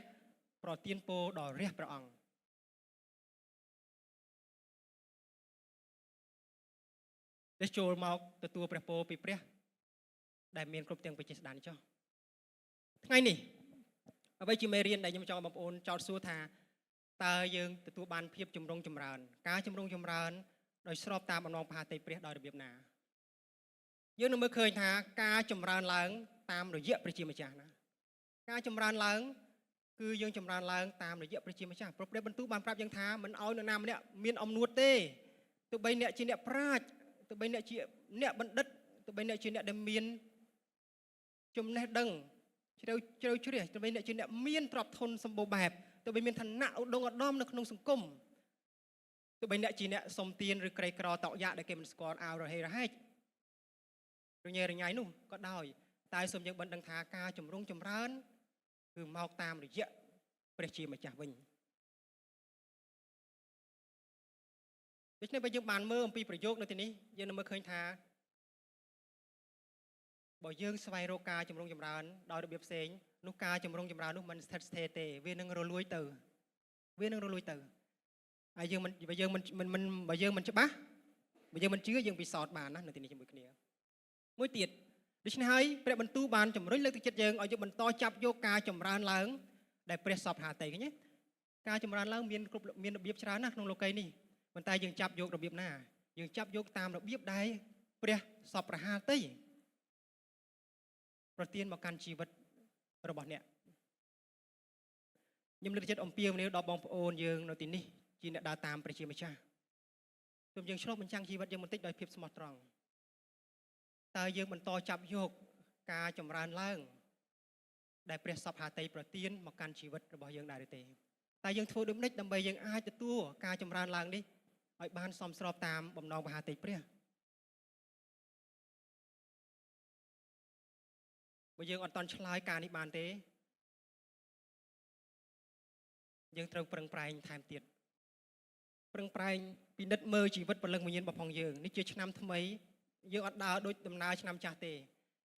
ប្រទានពរដល់រាស្ត្រព្រះអង្គដែលចូលមកទទួលព្រះពរពីព្រះដែលមានគ្រប់ទាំងបច្ចេស្តានេះចុះថ្ងៃនេះអ្វីជាមេរៀនដែលខ្ញុំចង់បងប្អូនចោទសួរថាតើយើងទទួលបានភាពចម្រុងចម្រើនការចម្រុងចម្រើនដោយស្របតាមបំណងផាតីព្រះដោយរបៀបណាយើងនឹងមើលឃើញថាការចម្រើនឡើងតាមរយៈព្រះជាម្ចាស់ណាការចម្រើនឡើងគឺយើងចម្រើនឡើងតាមរយៈព្រះជាម្ចាស់ព្រោះព្រះបន្ទូលបានប្រាប់យើងថាមិនឲ្យនរណាម្នាក់មានអំនួតទេទោះបីអ្នកជាអ្នកប្រាជ្ញទោះបីអ្នកជាអ្នកបណ្ឌិតទោះបីអ្នកជាអ្នកដែលមានចំណេះដឹងជ្រៅជ្រះទោះបីអ្នកជាអ្នកមានទ្រព្យធនសម្បូរបែបទោះបីមានឋានៈឧត្តមឧត្តមនៅក្នុងសង្គមទោះបីអ្នកជាអ្នកសុំទានឬក្រីក្រតោកយ៉ាដែលគេមិនស្គាល់អាវរហេរហែករញ៉េរញ៉ៃនោះក៏ដោយតែសូមយើងបានដឹងថាការចម្រុងចម្រើនគឺមកតាមរយៈព្រះជាម្ចាស់វិញដូច្នេះបើយើងបានមើលអំពីប្រយោគនៅទីនេះយើងនឹងមើលឃើញថា បើយើងស្វែងរកការជំរុញចម្រើនដោយរបៀបផ្សេងនោះការជំរុញចម្រើននោះមិនស្ថិតស្ថេរទេវានឹងរលួយទៅហើយយើងមិនបើយើងមិនច្បាស់បើយើងមិនជឿយើងពិសោធន៍បានណានៅទីនេះជាមួយគ្នាមួយទៀតដូច្នេះហើយព្រះបន្ទូលបានជំរុញលើកទឹកចិត្តយើងឲ្យយើងបន្តចាប់យកការចម្រើនឡើងដែលព្រះសពហាតីឃើញទេការចម្រើនឡើងមានរបៀបច្រើនណាស់ក្នុងលោកីនេះប៉ុន្តែយើងចាប់យករបៀបណាយើងចាប់យកតាមរបៀបដែលព្រះសពហាតីប្រទានមកកាន់ជីវិតរបស់អ្នកខ្ញុំលើកចិត្តអំពាវនាវដល់បងប្អូនយើងនៅទីនេះជាអ្នកដើរតាមព្រះជាម្ចាស់សូមយើងឆ្លុះបញ្ចាំងជីវិតយើងបន្តិចដោយភាពស្មោះត្រង់តើយើងបន្តចាប់យកការចម្រើនឡើងដែលព្រះសពហាតីប្រទានមកកាន់ជីវិតរបស់យើងដែរឬទេតែយើងធ្វើដូចម្តេចដើម្បីយើងអាចទទួលការចម្រើនឡើងនេះឲ្យបានសមស្របតាមបំណងមហាតីព្រះបើយើងអត់តន់ឆ្លើយការនេះបានទេយើងត្រូវប្រឹងប្រែងថែមទៀតប្រឹងប្រែងពិនិត្យមើលជីវិតពលឹងវិញ្ញាណរបស់ផងយើងនេះជាឆ្នាំថ្មីយើងអត់ដើរដូចដំណើរឆ្នាំចាស់ទេ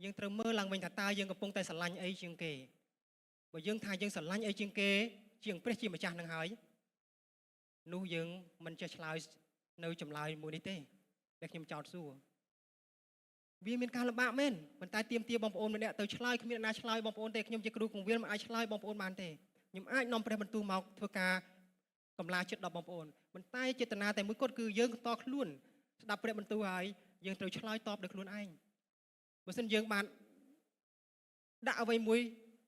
យើងត្រូវមើលឡើងវិញថាតើយើងកំពុងតែស្រឡាញ់អីជាងគេបើយើងថាយើងស្រឡាញ់អីជាងគេជាងព្រះជាម្ចាស់នឹងហើយនោះយើងមិនចេះឆ្លើយនៅចម្លើយមួយនេះទេដែលខ្ញុំចោទសួរវាមានការលំបាកមែនប៉ុន្តែទាមទារបងប្អូនម្នាក់ទៅឆ្លើយគ្មានអ្នកណាឆ្លើយបងប្អូនទេខ្ញុំជាគ្រូគង្វាលមិនអាចឆ្លើយបងប្អូនបានទេខ្ញុំអាចនាំព្រះបន្ទូលមកធ្វើការកម្លាចិត្តដល់បងប្អូនប៉ុន្តែចេតនាតែមួយគត់គឺយើងតខ្លួនស្ដាប់ព្រះបន្ទូលហើយយើងត្រូវឆ្លើយតបដោយខ្លួនឯងបើមិនយើងបានដាក់អ្វីមួយ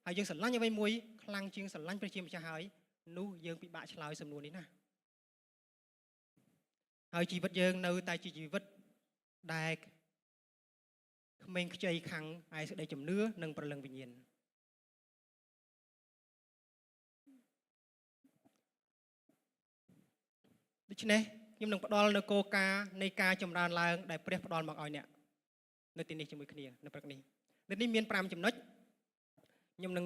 ហើយយើងស្រឡាញ់អ្វីមួយខ្លាំងជាងស្រឡាញ់ព្រះជាម្ចាស់ហើយនោះយើងពិបាកឆ្លើយសំណួរនេះណាហើយជីវិតយើងនៅតែជាជីវិតដែលក្មេងខ្ចីខាងឯសេចក្តីជំនឿនិងព្រលឹងវិញ្ញាណដូច្នេះខ្ញុំនឹងផ្ដល់នៅគោលការណ៍នៃការចម្រើនឡើងដែលព្រះផ្ដល់មកឲ្យអ្នកនៅទីនេះជាមួយគ្នានៅព្រឹកនេះនៅនេះមាន5ចំណុចខ្ញុំនឹង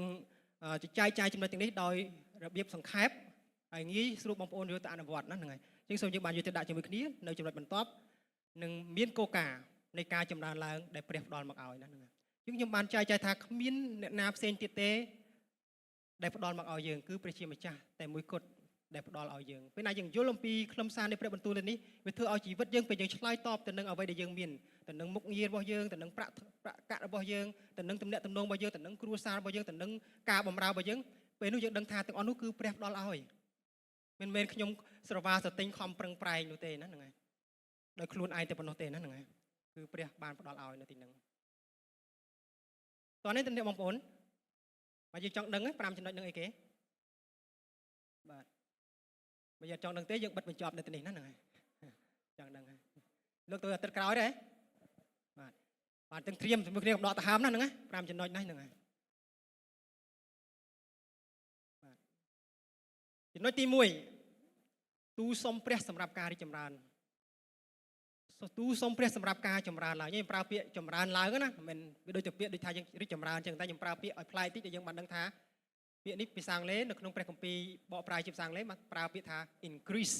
ចែកចាយចំណុចទាំងនេះដោយរបៀបសង្ខេបហើយងាយស្រួលបងប្អូនយកទៅអនុវត្តណាហ្នឹងហើយជាងសូមយើងបានយកទៅដាក់ជាមួយគ្នានៅចំណុចបន្ទាប់នឹងមានគោលការណ៍នៃការចម្រើនឡើងដែលព្រះផ្ដល់មកឲ្យណាហ្នឹងហើយជាងខ្ញុំបានចែកចាយថាគ្មានអ្នកណាផ្សេងទៀតទេដែលផ្ដល់មកឲ្យយើងគឺព្រះជាម្ចាស់តែមួយគត់ដែលផ្ដល់ឲ្យយើងពេលណាយើងយល់អំពីខ្លឹមសារនៃព្រះបន្ទូលនេះវាធ្វើឲ្យជីវិតយើងពេលយើងឆ្លើយតបទៅនឹងអ្វីដែលយើងមានទៅនឹងមុខងាររបស់យើងទៅនឹងប្រាក់កាក់របស់យើងទៅនឹងទំនាក់ទំនងរបស់យើងទៅនឹងគ្រួសាររបស់យើងទៅនឹងការបម្រើរបស់យើងពេលនោះយើងដឹងថាទាំងអស់នោះគឺព្រះផ្ដល់ឲ្យមិនមែនខ្ញុំស្រវាសតិញខំប្រឹងប្រែងនោះទេណាហ្នឹងហើយដោយខ្លួនឯងតែប៉ុណ្ណោះទេណាហ្នឹងហើយគឺព្រះបានផ្ដល់ឲ្យនៅទីហ្នឹងតោះនេះទាំងអ្នកបងប្អូនបើយើងចង់ដឹង5ចំណុចហ្នឹងអីគេបាទបើយើងចង់ដឹងទេយើងបិទបញ្ចប់នៅទីនេះណាហ្នឹងហើយចង់ដឹងហើយលើកទៅអាទិត្យក្រោយដែរបាទបានទាំងត្រៀមជាមួយគ្នាកំដកដង្ហើមណាហ្នឹងណា5ចំណុចហ្នឹងហើយបាទចំណុចទី1ទូសុំព្រះសម្រាប់ការរីកចម្រើនទូសុំព្រះសម្រាប់ការចម្រើនឡើងខ្ញុំប្រើពាក្យចម្រើនឡើងណាមិនវាដូចទៅពាក្យដូចថាយើងរីកចម្រើនអញ្ចឹងតែខ្ញុំប្រើពាក្យឲ្យប្លែកតិចដែលយើងបានដឹងថាពាក្យនេះភាសាអង់គ្លេសនៅក្នុងព្រះគម្ពីរបកប្រែជាភាសាអង់គ្លេសមកប្រើពាក្យថា increase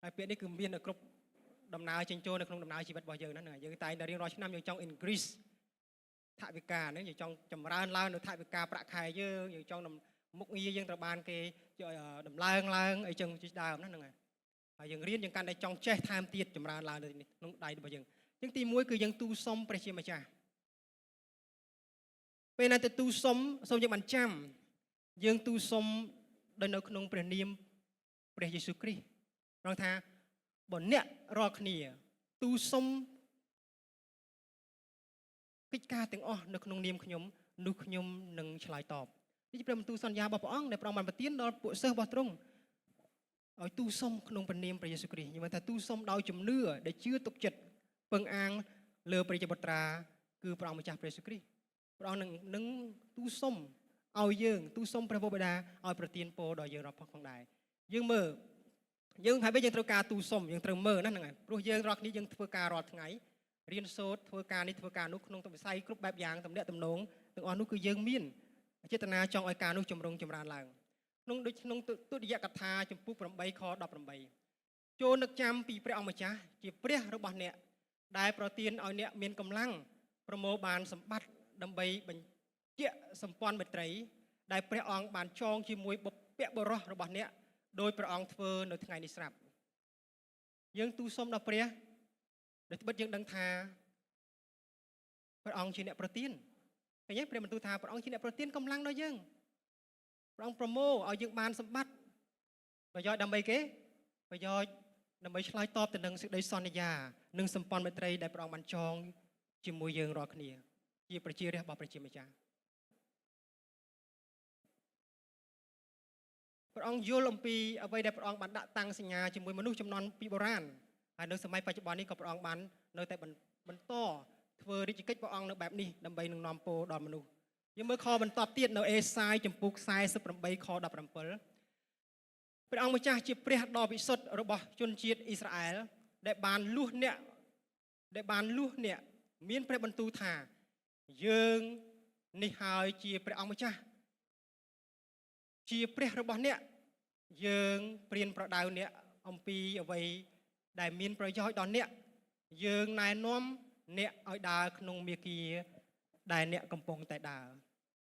ហើយពាក្យនេះគឺមាននៅគ្រប់ដំណើរចេញចូលនៅក្នុងដំណើរជីវិតរបស់យើងហ្នឹងយើងតែងតែរៀងរាល់ឆ្នាំយើងចង់ increase ថវិកាហ្នឹងយើងចង់ចម្រើនឡើងនៅថវិកាប្រាក់ខែយើងចង់មុខងារយើងត្រូវបានគេដំឡើងឡើងអីចឹងជាដើមណាហ្នឹងហើយយើងរៀនយើងកាន់តែចង់ចេះថែមទៀតចម្រើនឡើងនៅក្នុងដៃរបស់យើងអញ្ចឹងទី1គឺយើងទូសុំព្រះជាម្ចាស់ពេលណាទៅទូសុំសូមយើងបានចាំយើងទូសុំដោយនៅក្នុងព្រះនាមព្រះយេស៊ូវគ្រីស្ទត្រង់ថាបើអ្នករាល់គ្នាទូសុំកិច្ចការទាំងអស់នៅក្នុងនាមខ្ញុំនោះខ្ញុំនឹងឆ្លើយតបនេះជាព្រះបន្ទូលសន្យារបស់ព្រះអង្គដែលព្រះអង្គបានប្រទានដល់ពួកសិស្សរបស់ទ្រង់ឲ្យទូសុំក្នុងព្រះនាមព្រះយេស៊ូវគ្រីស្ទខ្ញុំថាទូសុំដោយជំនឿដែលជឿទុកចិត្តពឹងអាងលើព្រះជាបុត្រាគឺព្រះអង្គម្ចាស់ព្រះយេស៊ូវគ្រីស្ទព្រះអង្គនឹងទូសុំឲ្យយើងទូសុំព្រះវរបិតាឲ្យប្រទានពរដល់យើងរាប់ផងដែរយើងមើលយើងហើយយើងត្រូវការទូសុំយើងត្រូវមើលណាហ្នឹងហើយព្រោះយើងរាល់គ្នាយើងធ្វើការរាល់ថ្ងៃរៀនសូត្រធ្វើការនេះធ្វើការនោះក្នុងវិស័យគ្រប់បែបយ៉ាងទំនាក់ទំនងទាំងអស់នោះគឺយើងមានចេតនាចង់ឲ្យការនោះចម្រុងចម្រើនឡើងក្នុងទុតិយកថាចំពុក8ខ18ចូលនឹកចាំពីព្រះអង្គម្ចាស់ជាព្រះរបស់អ្នកដែលប្រទានឲ្យអ្នកមានកម្លាំង ប្រមូលបានសម្បត្តិដើម្បីបញ្ជាក់សម្ព័ន្ធមេត្រីដែលព្រះអង្គបានចងជាមួយបុព្វបុរសរបស់អ្នកដោយព្រះអង្គធ្វើនៅថ្ងៃនេះស្រាប់យើងទូលសុំដល់ព្រះដែលត្បិតយើងដឹងថាព្រះអង្គជាអ្នកប្រទានឃើញទេព្រះបន្ទូលថាព្រះអង្គជាអ្នកប្រទានកម្លាំងដល់យើងព្រះអង្គប្រមូលឲ្យយើងបានសម្បត្តិប្រយោជន៍ដើម្បីគេប្រយោជន៍ដើម្បីឆ្លើយតបទៅនឹងសេចក្តីសន្យានិងសម្ព័ន្ធមេត្រីដែលព្រះអង្គបានចងជាមួយយើងរាល់គ្នាជាប្រជារាស្ត្ររបស់ព្រះជាម្ចាស់ព្រះអង្គយល់អំពីអ្វីដែលព្រះអង្គបានដាក់តាំងសញ្ញាជាមួយមនុស្សចំនួនពីបុរាណហើយនៅសម័យបច្ចុប្បន្ននេះក៏ព្រះអង្គបាននៅតែបន្តធ្វើរាជកិច្ចព្រះអង្គនៅបែបនេះដើម្បីនឹងនាំពរដល់មនុស្សយើងមើលខបន្តទៀតនៅអេសាយចំពុក48ខ17ព្រះអង្គម្ចាស់ជាព្រះដ៏វិសុទ្ធរបស់ជនជាតិអ៊ីស្រាអែលដែលបានលួសអ្នកមានព្រះបន្ទូលថាយើងនេះហើយជាព្រះអង្គម្ចាស់ជាព្រះរបស់អ្នកយើងព្រានប្រដៅអ្នកអំពីអ្វីដែលមានប្រយោជន៍ដល់អ្នកយើងណែនាំអ្នកឲ្យដើរក្នុងមាគ៌ាដែលអ្នកកំពុងតែដើរ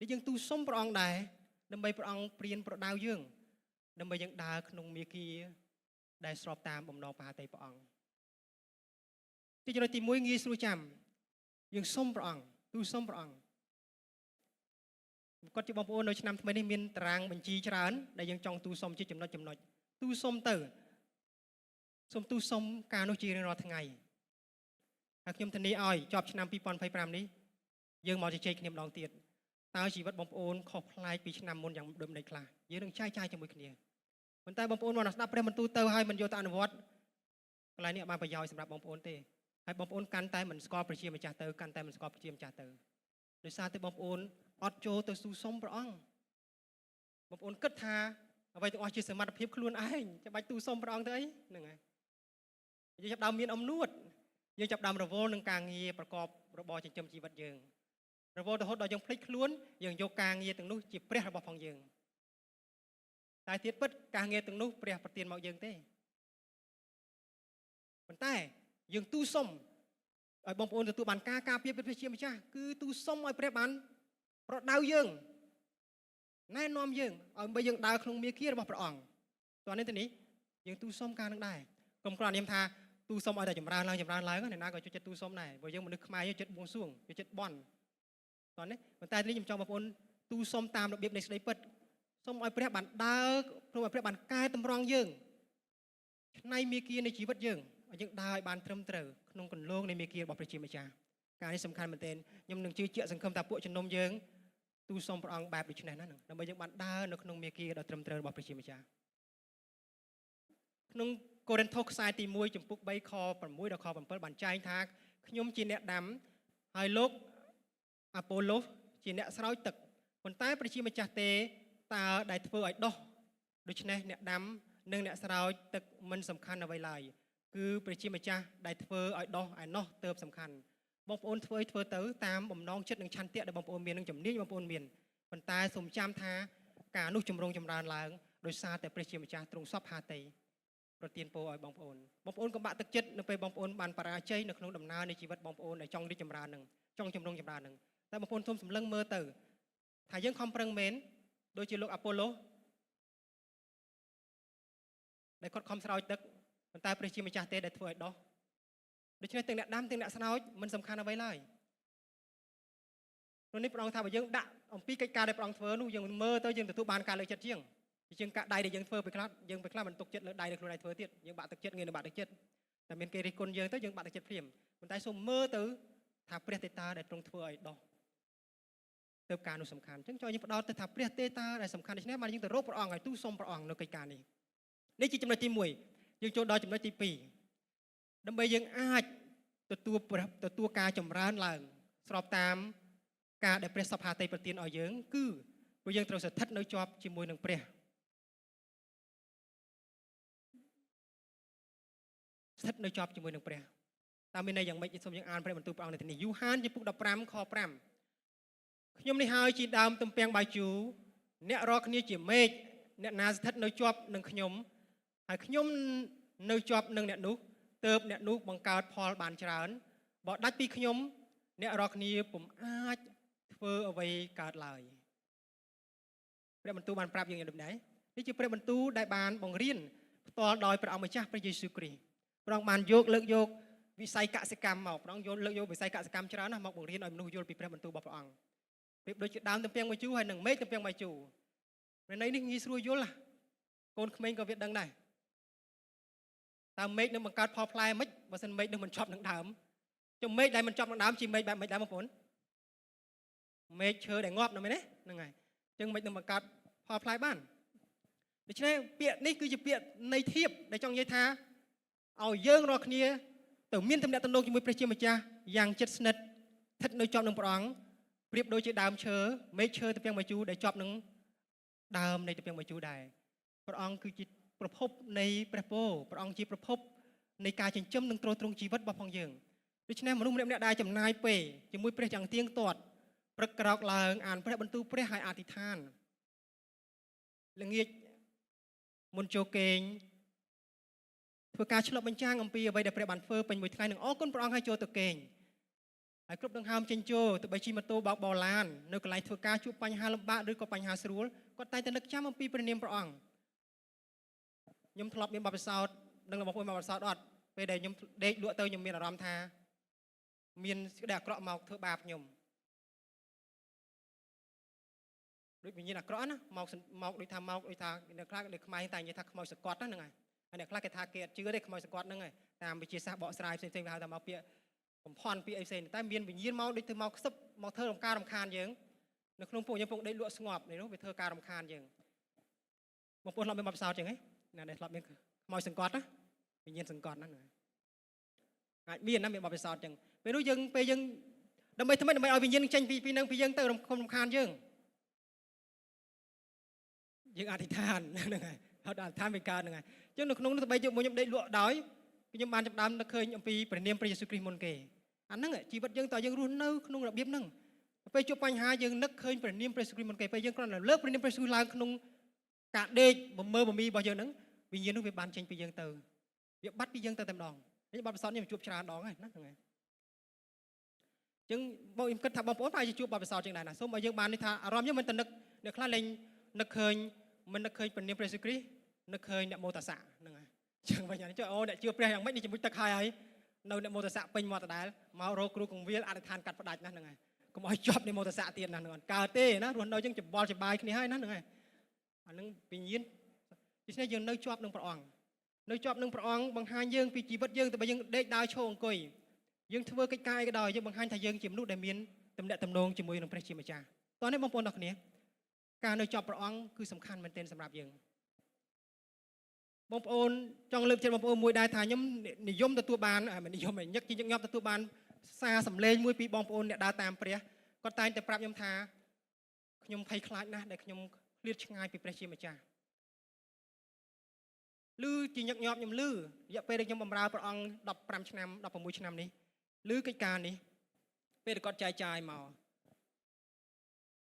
នេះយើងទូលសុំព្រះអង្គដែរដើម្បីព្រះអង្គព្រានប្រដៅយើងដើម្បីយើងដើរក្នុងមាគ៌ាដែលស្របតាមបំណងបហាតីព្រះអង្គទីចំណុចទី1ងាយស្រួលចាំយើងសុំព្រះអង្គទូលសុំព្រះអង្គគាត់ជាបងប្អូននៅឆ្នាំថ្មីនេះមានតារាងបញ្ជីច្រើនដែលយើងចង់ទូលសុំជាចំណុចទូលសុំទៅសូមទូលសុំការនោះជារៀងរាល់ថ្ងៃហើយខ្ញុំធានាឲ្យជាប់ឆ្នាំ2025នេះយើងមកជជែកគ្នាម្ដងទៀតតើជីវិតបងប្អូនខុសប្លែកពីឆ្នាំមុនយ៉ាងដូចម្ដេចខ្លះយើងនឹងចែកចាយជាមួយគ្នាប៉ុន្តែបងប្អូនមកស្ដាប់ព្រះបន្ទូលទៅហើយមិនយកទៅអនុវត្តកន្លែងនេះអត់បានប្រយោជន៍សម្រាប់បងប្អូនទេហើយបងប្អូនកាន់តែមិនស្គាល់ព្រះជាម្ចាស់ទៅកាន់តែមិនស្គាល់ព្រះជាម្ចាស់ទៅដោយសារតែបងប្អូនអត់ចូលទៅទូលសុំព្រះអង្គបងប្អូនគិតថាអ្វីទាំងអស់ជាសមត្ថភាពខ្លួនឯងចាំបាច់ទូលសុំព្រះអង្គទៅអីហ្នឹងហើយយើងចាប់ដើមមានអំនួតយើងចាប់ដើមរវល់នឹងការងារប្រកបរបរចិញ្ចឹមជីវិតយើងរវល់រហូតដល់យើងភ្លេចខ្លួនយើងយកការងារទាំងនោះជាព្រះរបស់ផងយើងតែទៀតពិតការងារទាំងនោះព្រះប្រទានមកយើងទេប៉ុន្តែយើងទូលសុំឲ្យបងប្អូនទទួលបានការការពារពីព្រះជាម្ចាស់គឺទូលសុំឲ្យព្រះបានប្រដៅយើងណែនាំយើងឲ្យយើងដើរក្នុងមាគ៌ារបស់ព្រះអង្គតោះនេះទៅនេះយើងទូលសុំការនឹងដែរកុំគ្រាន់តែថាទូលសុំឲ្យតែចម្រើនឡើងអ្នកណាក៏ជួយចិត្តទូលសុំដែរព្រោះយើងមនុស្សខ្មែរយើងចិត្តបួងសួងយើងចិត្តបន់តោះនេះប៉ុន្តែនេះខ្ញុំចង់បងប្អូនទូលសុំតាមរបៀបនៃសេចក្តីពិតសូមឲ្យព្រះបានដើរព្រោះឲ្យព្រះបានកែតម្រង់យើងឆ្នៃមាគ៌ានៃជីវិតយើងឲ្យយើងដើរឲ្យបានត្រឹមត្រូវក្នុងគន្លងនៃមាគ៌ារបស់ព្រះជាម្ចាស់ការនេះសំខាន់មែនទែនខ្ញុំនឹងជឿជាក់សង្ឃឹមថាពួកជំនុំយើងទូលសុំព្រះអង្គបែបដូចនេះណាដើម្បីយើងបានដើរនៅក្នុងមាគ៌ាដ៏ត្រឹមត្រូវរបស់ព្រះជាម្ចាស់ក្នុងកូរិនថូសខ្សែទី1ចំពុក3ខ6ដល់ខ7បានចែងថាខ្ញុំជាអ្នកដាំហើយលោកអាប៉ូឡូសជាអ្នកស្រោចទឹកប៉ុន្តែព្រះជាម្ចាស់ទេតើដែលធ្វើឲ្យដុះដូច្នេះអ្នកដាំនិងអ្នកស្រោចទឹកមិនសំខាន់អ្វីឡើយគឺព្រះជាម្ចាស់ដែលធ្វើឲ្យដុះឯណោះទៅសំខាន់បងប្អូនធ្វើទៅតាមបំណងចិត្តនិងឆន្ទៈដែលបងប្អូនមាននឹងជំនាញបងប្អូនមានប៉ុន្តែសូមចាំថាការនោះចម្រុងចម្រើនឡើងដោយសារតែព្រះជាម្ចាស់ទ្រង់សពហាតីប្រទានពរឲ្យបងប្អូនកុំបាក់ទឹកចិត្តនៅពេលបងប្អូនបានបរាជ័យនៅក្នុងដំណើរនៃជីវិតបងប្អូនដែលចង់រីកចម្រើននឹងចង់ចម្រុងចម្រើននឹងតែបងប្អូនសូមសម្លឹងមើលទៅថាយើងខំប្រឹងមែនដូចជាលោកអាប៉ូឡូដែលគាត់ខំស្រោចទឹកប៉ុន្តែព្រះជាម្ចាស់ទេដែលធ្វើឲ្យដុះដូច្នេះទាំងអ្នកដាំទាំងអ្នកស្រោចមិនសំខាន់អ្វីឡើយនោះនេះព្រះអង្គថាបើយើងដាក់អំពីកិច្ចការដែលព្រះអង្គធ្វើនោះយើងមើលទៅយើងទទួលបានការលើកចិត្តជាងការដៃដែលយើងធ្វើពេលខ្លះយើងពេលខ្លះមិនទុកចិត្តលើដៃដែលខ្លួនឯងធ្វើទៀតយើងបាក់ទឹកចិត្តងាយនឹងបាក់ទឹកចិត្តតែមានគេរិះគន់យើងទៅយើងបាក់ទឹកចិត្តភ្លាមប៉ុន្តែសូមមើលទៅថាព្រះទេតាដែលទ្រង់ធ្វើឲ្យដុះទៅការនោះសំខាន់អញ្ចឹងចូលយើងផ្ដោតទៅថាព្រះទេតាដែលសំខាន់ដូច្នេះបានយើងទៅរកព្រះអង្គហើយទូលសុំព្រះអង្គនៅកិច្ចការនេះនេះជាចំណុចទី1យើងចូលដល់ចំណុចទី2ដើម្បីយើងអាចទទួលការចម្រើនឡើងស្របតាមការដែលព្រះសពហាតីប្រទានឲ្យយើងគឺព្រោះយើងត្រូវស្ថិតនៅជាប់ជាមួយនឹងព្រះស្ថិតនៅជាប់ជាមួយនឹងព្រះតើមានន័យយ៉ាងម៉េចសូមយើងអានព្រះបន្ទូលព្រះអង្គនៅទីនេះយូហានចំពុក15ខ5ខ្ញុំនេះហើយជាដើមទំពាំងបាយជូរអ្នករាល់គ្នាជាមេឃអ្នកណាស្ថិតនៅជាប់នឹងខ្ញុំហើយខ្ញុំនៅជាប់នឹងអ្នកនោះទើបអ្នកនោះបង្កើតផលបានច្រើនបើដាច់ពីខ្ញុំ អ្នករកគ្នាពុំអាចធ្វើអ្វីកើតឡើយព្រះបន្ទូលបានប្រាប់យើងយ៉ាងដូចម្ដេចនេះជាព្រះបន្ទូលដែលបានបង្រៀនផ្ទាល់ដោយព្រះអង្គម្ចាស់ព្រះយេស៊ូវគ្រីស្ទព្រះអង្គបានលើកយកវិស័យកសិកម្មមកព្រះអង្គលើកយកវិស័យកសិកម្មច្រើនណាស់មកបង្រៀនឲ្យមនុស្សយល់ពីព្រះបន្ទូលរបស់ព្រះអង្គប្រៀបដូចជាដើមទំពាំងបាយជូរហើយនឹងមេឃទំពាំងបាយជូរព្រះន័យនេះងាយស្រួលយល់ណាកូនក្មេងក៏វាដឹងដែរតើមេឃនឹងបង្កើតផលផ្លែមិនបើមិនមេឃនឹងមិនជាប់នឹងដើមចុះមេឃដែលមិនជាប់នឹងដើមជាមេឃបែបមិនដែរបងប្អូនមេឃឈើដែលងាប់នោះមែនទេហ្នឹងហើយអញ្ចឹងមេឃនឹងបង្កើតផលផ្លែបានដូច្នេះពាក្យនេះគឺជាពាក្យន័យធៀបដែលចង់និយាយថាឲ្យយើងរាល់គ្នាទៅមានទំនាក់ទំនងជាមួយព្រះជាម្ចាស់យ៉ាងជិតស្និទ្ធស្ថិតនៅជាប់នឹងព្រះអង្គប្រៀបដូចជាដើមឈើមេឃឈើទំពាំងបាយជូរដែលជាប់នឹងដើមនៃទំពាំងបាយជូរដែរព្រះអង្គគឺជាប្រភពនៃព្រះពរព្រះអង្គជាប្រភពនៃការចិញ្ចឹមនិងទ្រទ្រង់ជីវិតរបស់ផងយើងដូច្នេះមនុស្សម្នាក់ៗដែលចំណាយពេលជាមួយព្រះយ៉ាងទៀងទាត់ព្រឹកក្រោកឡើងអានព្រះបន្ទូលព្រះហើយអធិដ្ឋានល្ងាចមុនចូលគេងធ្វើការឆ្លុះបញ្ចាំងអំពីអ្វីដែលព្រះបានធ្វើពេញមួយថ្ងៃនឹងអរគុណព្រះអង្គឲ្យចូលទៅគេងហើយគ្រប់ដង្ហើមចេញចូលទៅបីជិះម៉ូតូបោកបោឡាននៅកន្លែងធ្វើការជួបបញ្ហាលំបាកឬក៏បញ្ហាស្រួលគាត់តែងតែនឹកចាំអំពីព្រះនាមព្រះអង្គខ្ញុំធ្លាប់មានបទពិសោធន៍នឹងបងប្អូនមានបទពិសោធន៍អត់ពេលដែលខ្ញុំដេកលក់ទៅខ្ញុំមានអារម្មណ៍ថាមានសេចក្តីអាក្រក់មកធ្វើបាបខ្ញុំដូចវិញ្ញាណអាក្រក់ណាមកដូចថាអ្នកខ្លះដូចខ្មែរតែនិយាយថាខ្មោចសកត់ហ្នឹងហើយហើយអ្នកខ្លះគេថាគេអត់ជឿទេខ្មោចសកត់ហ្នឹងហើយតាមវិទ្យាសាស្ត្របកស្រាយផ្សេងៗគេហៅថាមកពាក្យកំផន់ពាក្យអីផ្សេងតែមានវិញ្ញាណមកដូចទៅមកខ្សឹបមកធ្វើរំការរំខានយើងនៅក្នុងពួកយើងពងដេកលក់ស្ងប់នេះនោះវាធ្វើការរំខានយើងបងប្អូនធ្លាប់មានបទពិសោធន៍ចឹងហ៎ណាដែលធ្លាប់មានខ្មោចសង្កត់ណាវិញ្ញាណសង្កត់ហ្នឹងអាចមានណាមានបទពិសោធន៍ចឹងពេលនោះយើងដើម្បីឲ្យវិញ្ញាណចេញពីនឹងពីយើងទៅរំខានយើងអធិដ្ឋានហ្នឹងហើយហៅថាអធិដ្ឋានវាកើតហ្នឹងហើយអញ្ចឹងនៅក្នុងនោះទៅបីយកមកខ្ញុំដេកលក់ដោយខ្ញុំបានចាប់ដើមនឹកឃើញអំពីព្រះនាមព្រះយេស៊ូវគ្រីស្ទមុនគេអាហ្នឹងជីវិតយើងតើយើងរស់នៅក្នុងរបៀបហ្នឹងពេលជួបបញ្ហាយើងនឹកឃើញព្រះនាមព្រះយេស៊ូវគ្រីស្ទមុនគេពេលយើងគ្រាន់តែលើកព្រះនាមព្រះយេស៊ូវឡើងក្នុងការដេកបំមើបំមីរបស់យើងហ្នឹងវិញ្ញាណនោះវាបានចេញពីយើងទៅវាបាត់ពីយើងទៅតែម្ដងនេះបទពិសោធន៍នេះជួបច្រើនដងហើយណាហ្នឹងហើយអញ្ចឹងបងខ្ញុំគិតថាបងប្អូនប្រហែលជាជួបបទពិសោធន៍ចឹងដែរណាសូមឲ្យយើងបាននេះថាអារម្មណ៍យើងមិនតែនឹកអ្នកខ្លះលែងនឹកឃើញមិននឹកឃើញព្រះនាមព្រះយេស៊ូវគ្រីស្ទនឹកឃើញអ្នកមោទសៈហ្នឹងហើយចឹងវិញចុះអូអ្នកជឿព្រះយ៉ាងម៉េចនេះជាមួយទឹកហើយនៅអ្នកមោទសៈពេញមាត់ដដែលមករកគ្រូកងវិលអធិដ្ឋានកាត់ផ្ដាច់ណាហ្នឹងហើយកុំឲ្យជាប់អ្នកមោទសៈទៀតណាហ្នឹងកើតទេណារស់នៅចឹងច្បល់ច្បាយគ្នាហើយណាហ្នឹងហើយអាហ្នឹងវិញ្ញាណដូច្នេះយើងនៅជាប់នឹងព្រះអង្គនៅជាប់នឹងព្រះអង្គបង្ហាញយើងពីជីវិតយើងទៅបើយើងដេកដើរឈរអង្គុយយើងធ្វើកិច្ចការអីក៏ដោយយើងបង្ហាញថាយើងជាមនុស្សដែលមានទំនាក់ទំនងជាមួយនឹងព្រះជាម្ចាស់តោះនេះបងប្អូនទាំងគ្នាការនៅជាប់ព្រះអង្គគឺសំខាន់មែនទែនសម្រាប់យើងបងប្អូនចង់លើកចិត្តបងប្អូនមួយដែរថាខ្ញុំនិយមទទួលបានមិននិយមញឹកញឹកទទួលបានសារសម្លេងមួយពីបងប្អូនអ្នកដើរតាមព្រះគាត់តែងតែប្រាប់ខ្ញុំថាខ្ញុំភ័យខ្លាចណាស់ដែលខ្ញុំឃ្លាតឆ្ងាយពីព្រះជាម្ចាស់ឮជាញឹកញាប់ខ្ញុំឮរយៈពេលដែលខ្ញុំបម្រើព្រះអង្គ15ឆ្នាំ16ឆ្នាំនេះឮកិច្ចការនេះពេលដែលគាត់ចែកចាយមក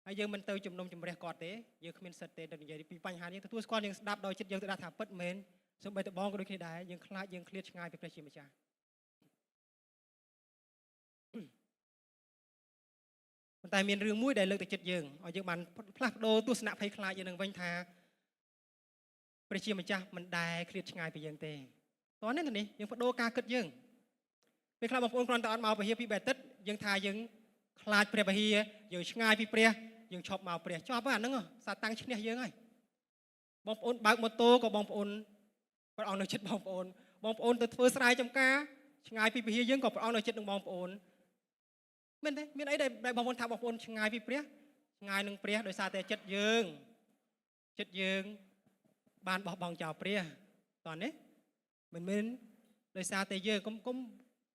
ហើយយើងមិនទៅជំនុំជម្រះគាត់ទេយើងគ្មានសិទ្ធទេទៅនិយាយពីបញ្ហានេះទទួលស្គាល់យើងស្ដាប់ដោយចិត្តយើងទៅថាពិតមែនសូម្បីតែបងក៏ដូចគ្នាដែរយើងខ្លាចយើងឃ្លាតឆ្ងាយពីព្រះជាម្ចាស់ប៉ុន្តែមានរឿងមួយដែលលើកទឹកចិត្តយើងឲ្យយើងបានផ្លាស់ប្ដូរទស្សនៈភ័យខ្លាចយើងនឹងវិញថាព្រះជាម្ចាស់មិនដែលឃ្លាតឆ្ងាយពីយើងទេតោះនេះយើងបដូរការគិតយើងពេលខ្លះបងប្អូនគ្រាន់តែអត់មកពហិពីបែបទឹកយើងថាយើងខ្លាចព្រះពហិយើងឆ្ងាយពីព្រះយើងឈប់មកព្រះចប់អាហ្នឹងសាតាំងឈ្នះយើងហើយបងប្អូនបើកម៉ូតូក៏បងប្អូនព្រះអង្គនៅចិត្តបងប្អូនទៅធ្វើស្រែចម្ការឆ្ងាយពីពហិយើងក៏ព្រះអង្គនៅចិត្តនឹងបងប្អូនមែនទេមានអីដែលបងប្អូនថាបងប្អូនឆ្ងាយពីព្រះឆ្ងាយនឹងព្រះដោយសារតែចិត្តយើងបានបោះបង់ចោលព្រះតោះនេះមិនមែនដោយសារតែយើង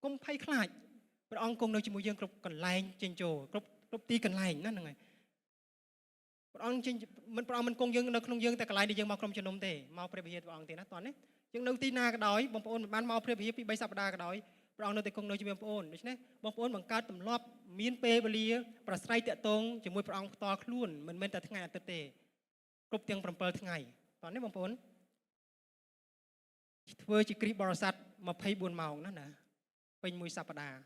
កុំភ័យខ្លាចព្រះអង្គគង់នៅជាមួយយើងគ្រប់កន្លែងចេញចូលគ្រប់ទីកន្លែងណាហ្នឹងហើយព្រះអង្គមិនគង់យើងនៅក្នុងយើងតែកន្លែងដែលយើងមកក្រុមជំនុំទេមកព្រះវិហារព្រះអង្គទេណាតោះនេះយើងនៅទីណាក៏ដោយបងប្អូនមិនបានមកព្រះវិហារពី3សប្តាហ៍ក៏ដោយព្រះអង្គនៅតែគង់នៅជាមួយបងប្អូនដូច្នេះបងប្អូនបង្កើតទម្លាប់មានពេលវេលាប្រស្រ័យតាក់ទងជាមួយព្រះអង្គផ្ទាល់ខ្លួនមិនមែនតែថ្ងៃអាទិត្យទេគ្រប់ទាំង7ថ្ងៃតោះនេះបងប្អូនធ្វើជាគ្រីស្ទបរិស័ទ24ម៉ោងណាពេញមួយសប្តាហ៍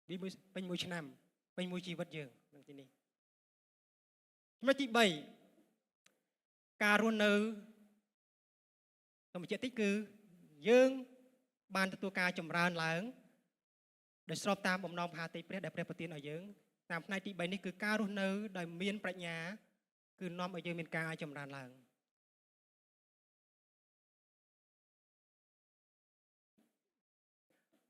đi bên môi năm bên môi chi vật dương đằng tí này chúng ta chỉ bảy cà rôn nơ tầm một tích cứ dương ban tua ca chầm ran láng để sọp tam bom non hà tây pre để pre tiên ở dương tam này tí bảy này cứ cà rôn nơ đời miênประญาcứ nom ở dương miên ca chầm ran láng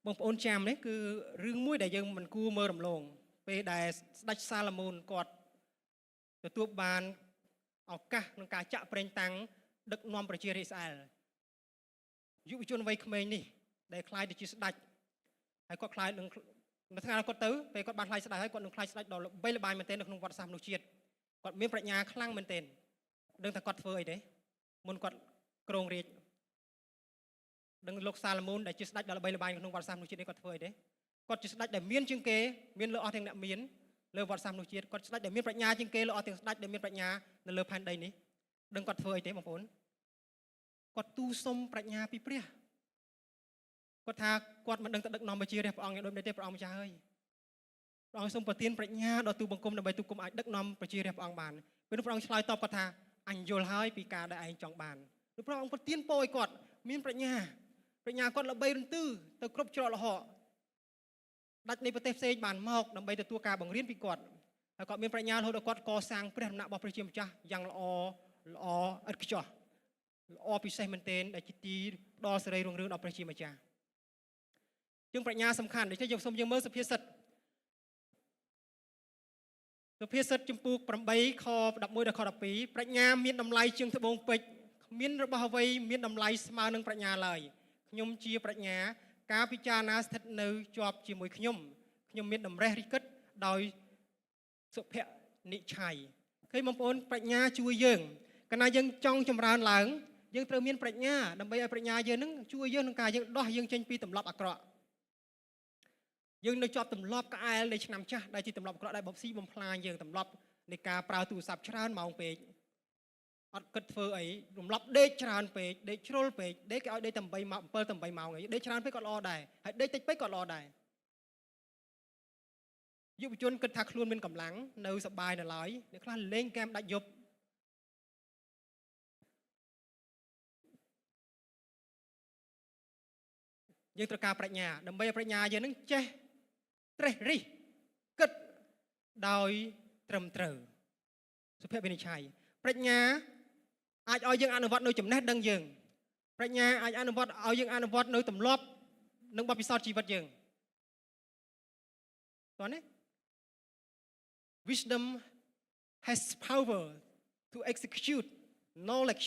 bông ôn chàm đấy cứ rương mũi để dương mình cua mơ rầm lồng về đại đạch Salomon cọt từ tua bàn ở cả nông cá chạ pren tăngដឹកនាំប្រជារាស្ត្រអ៊ីស្រាអែលយុវជនវ័យក្មេងនេះដែលខ្លាយទៅជាស្ដេចហើយគាត់ខ្លាយនឹងនៅថ្ងៃគាត់ទៅពេលគាត់បានខ្លាយស្ដេចហើយគាត់នឹងខ្លាយស្ដេចដល់ល្បីល្បាញមែនទែននៅក្នុងវត្តសាស្ត្រមនុស្សជាតិគាត់មានប្រាជ្ញាខ្លាំងមែនទែនដឹងថាគាត់ធ្វើអីទេមុនគាត់គ្រងរាជ្យដឹងលោកសាឡូមោនដែលជាស្ដេចដល់ល្បីល្បាញក្នុងវត្តសាស្ត្រមនុស្សជាតិនេះគាត់ធ្វើអីទេគាត់ជាស្ដេចដែលមានជាងគេមានលើអស់ទាំងអ្នកមានលើវត្តសាស្ត្រមនុស្សជាតិគាត់ស្ដេចដែលមានប្រាជ្ញាជាងគេលើអស់ទាំងស្ដេចដែលមានប្រាជ្ញានៅលើផែនដីនេះដឹងគាត់ធ្វើអីទេបងប្អូនគាត់ទូសុំប្រាជ្ញាពីព្រះគាត់ថាគាត់មិនដឹងទៅដឹកនាំប្រជារាស្ត្រព្រះអង្គយ៉ាងដូចម្ដេចទេព្រះអង្គម្ចាស់ហើយព្រះអង្គសូមប្រទានប្រាជ្ញាដល់ទូបង្គំដើម្បីទូបង្គំអាចដឹកនាំប្រជារាស្ត្រព្រះអង្គបានពេលនោះព្រះអង្គឆ្លើយតបគាត់ថាអញយល់ហើយពីការដែលឯងចង់បានព្រោះព្រះអង្គប្រទានពរឲ្យគាត់មានប្រាជ្ញាគាត់ល្បីរន្ទឺទៅគ្រប់ច្រកល្ហកដាច់នៃប្រទេសផ្សេងបានមកដើម្បីទទួលការបង្រៀនពីគាត់ហើយគាត់មានប្រាជ្ញារហូតដល់គាត់កសាងព្រះដំណាក់របស់ព្រះជាម្ចាស់យ៉ាងល្អឥតខ្ចោះល្អពិសេសមែនទែនដែលជាទីផ្ដល់សេរីរុងរឿងដល់ព្រះជាម្ចាស់ជាងប្រាជ្ញាសំខាន់ដូច្នេះយើងសូមយើងមើលសុភាសិតចំពោះ8ខ11ដល់ខ12ប្រាជ្ញាមានតម្លៃជាងត្បូងពេជ្រគ្មានរបស់អ្វីមានតម្លៃស្មើនឹងប្រាជ្ញាឡើយខ្ញុំជាប្រាជ្ញាការពិចារណាស្ថិតនៅជាប់ជាមួយខ្ញុំមានតម្រេះរិះគិតដោយសុភនិច្ឆ័យឃើញបងប្អូនប្រាជ្ញាជួយយើងកាលណាយើងចង់ចម្រើនឡើងយើងត្រូវមានប្រាជ្ញាដើម្បីឲ្យប្រាជ្ញាយើងនឹងជួយយើងក្នុងការយើងដោះយើងចេញពីទម្លាប់អាក្រក់យើងនៅជាប់ទម្លាប់ក្អែលនៃឆ្នាំចាស់ដែលជាទម្លាប់អាក្រក់ដែលបំស៊ីបំផ្លាញយើងទម្លាប់នៃការប្រើទូរស័ព្ទច្រើនម៉ោងពេកអត់គិតធ្វើអីទម្លាប់ដេកច្រើនពេកដេកជ្រុលពេកដេកគេឲ្យដេកតែ8ម៉ោង7តែ8ម៉ោងអីដេកច្រើនពេកក៏ល្អដែរហើយដេកតិចពេកក៏ល្អដែរយុវជនគិតថាខ្លួនមានកម្លាំងនៅសប្បាយនៅឡើយអ្នកខ្លះលេងហ្គេមដាច់យប់យើងត្រូវការប្រាជ្ញាដើម្បីឲ្យប្រាជ្ញាយើងនឹងចេះត្រេះរិះគិតដោយត្រឹមត្រូវសុភវិនិច្ឆ័យប្រាជ្ញាអាចឲ្យយើងអនុវត្តនៅចំណេះដឹងយើងប្រាជ្ញាអាចអនុវត្តឲ្យយើងអនុវត្តនៅទម្លាប់និងបទពិសោធន៍ជីវិតយើងតោះនេះ Wisdom has power to execute knowledge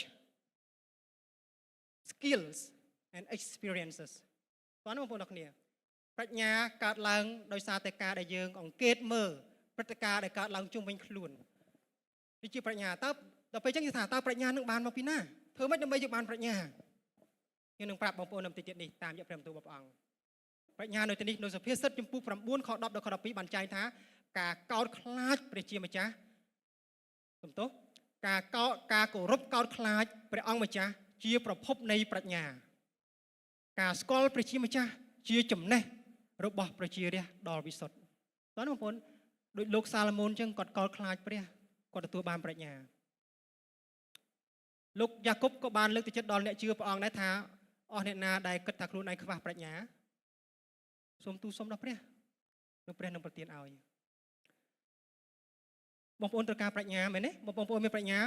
skills and experiencesតោះនេះបងប្អូនទាំងគ្នាប្រាជ្ញាកើតឡើងដោយសារតែការដែលយើងអង្កេតមើលព្រឹត្តិការណ៍ដែលកើតឡើងជុំវិញខ្លួននេះជាប្រាជ្ញាតើដល់ពេលអញ្ចឹងយើងថាតើប្រាជ្ញានឹងបានមកពីណាធ្វើម៉េចដើម្បីយើងបានប្រាជ្ញាយើងនឹងប្រាប់បងប្អូននៅទីទៀតនេះតាមរយៈព្រះបន្ទូលរបស់ព្រះអង្គប្រាជ្ញានៅទីនេះនៅសុភាសិតចំពោះ9ខ10ដល់ខ12បានចែងថាការកោតខ្លាចព្រះជាម្ចាស់សំទោសការគោរពកោតខ្លាចព្រះអង្គម្ចាស់ជាប្រភពនៃប្រាជ្ញាការស្គាល់ព្រះជាម្ចាស់ជាចំណេះរបស់ប្រជារាស្ត្រដ៏វិសុទ្ធតើបងប្អូនដោយលោកសាឡូមោនអញ្ចឹងគាត់កោតខ្លាចព្រះគាត់ទទួលបានប្រាជ្ញាលោកយ៉ាកុបក៏បានលើកទឹកចិត្តដល់អ្នកជឿព្រះអង្គដែរថាអស់អ្នកណាដែលគិតថាខ្លួនឯងខ្វះប្រាជ្ញាសូមទូលសុំដល់ព្រះនឹងព្រះនឹងប្រទានឲ្យបងប្អូនត្រូវការប្រាជ្ញាមែនទេបងប្អូនមានប្រាជ្ញា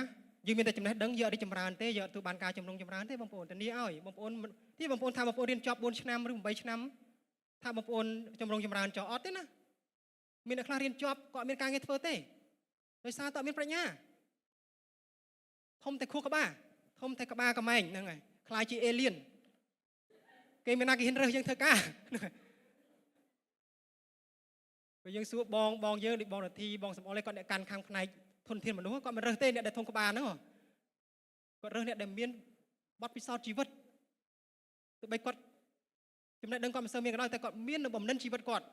យើងមានតែចំណេះដឹងយើងអត់រីចម្រើនទេយើងអត់ទទួលបានការចម្រុងចម្រើនទេបងប្អូនធានាឲ្យបងប្អូនទីបងប្អូនថាបងប្អូនរៀនចប់4ឆ្នាំឬ8ឆ្នាំថាបងប្អូនចម្រុងចម្រើនចោះអត់ទេណាមានអ្នកខ្លះរៀនចប់ក៏អត់មានការងារធ្វើទេដោយសារតែអត់មានប្រាជ្ញាធំតែខួរក្បាលធំតែក្បាលកំែងហ្នឹងហើយខ្លាយជាអេលៀនគេមានណាគេហ៊ានរើសយើងធ្វើការពេលយើងសួរបងយើងដូចបងនាធីបងសំអល់គាត់អ្នកកាន់ខាងផ្នែកធនធានមនុស្សគាត់មិនរើសទេអ្នកដែលធំក្បាលហ្នឹងគាត់រើសអ្នកដែលមានបទពិសោធន៍ជីវិតទោះបីគាត់ចំណេះដឹងគាត់មិនសូវមានក៏ដោយតែគាត់មាននៅបំណិនជីវិតគាត់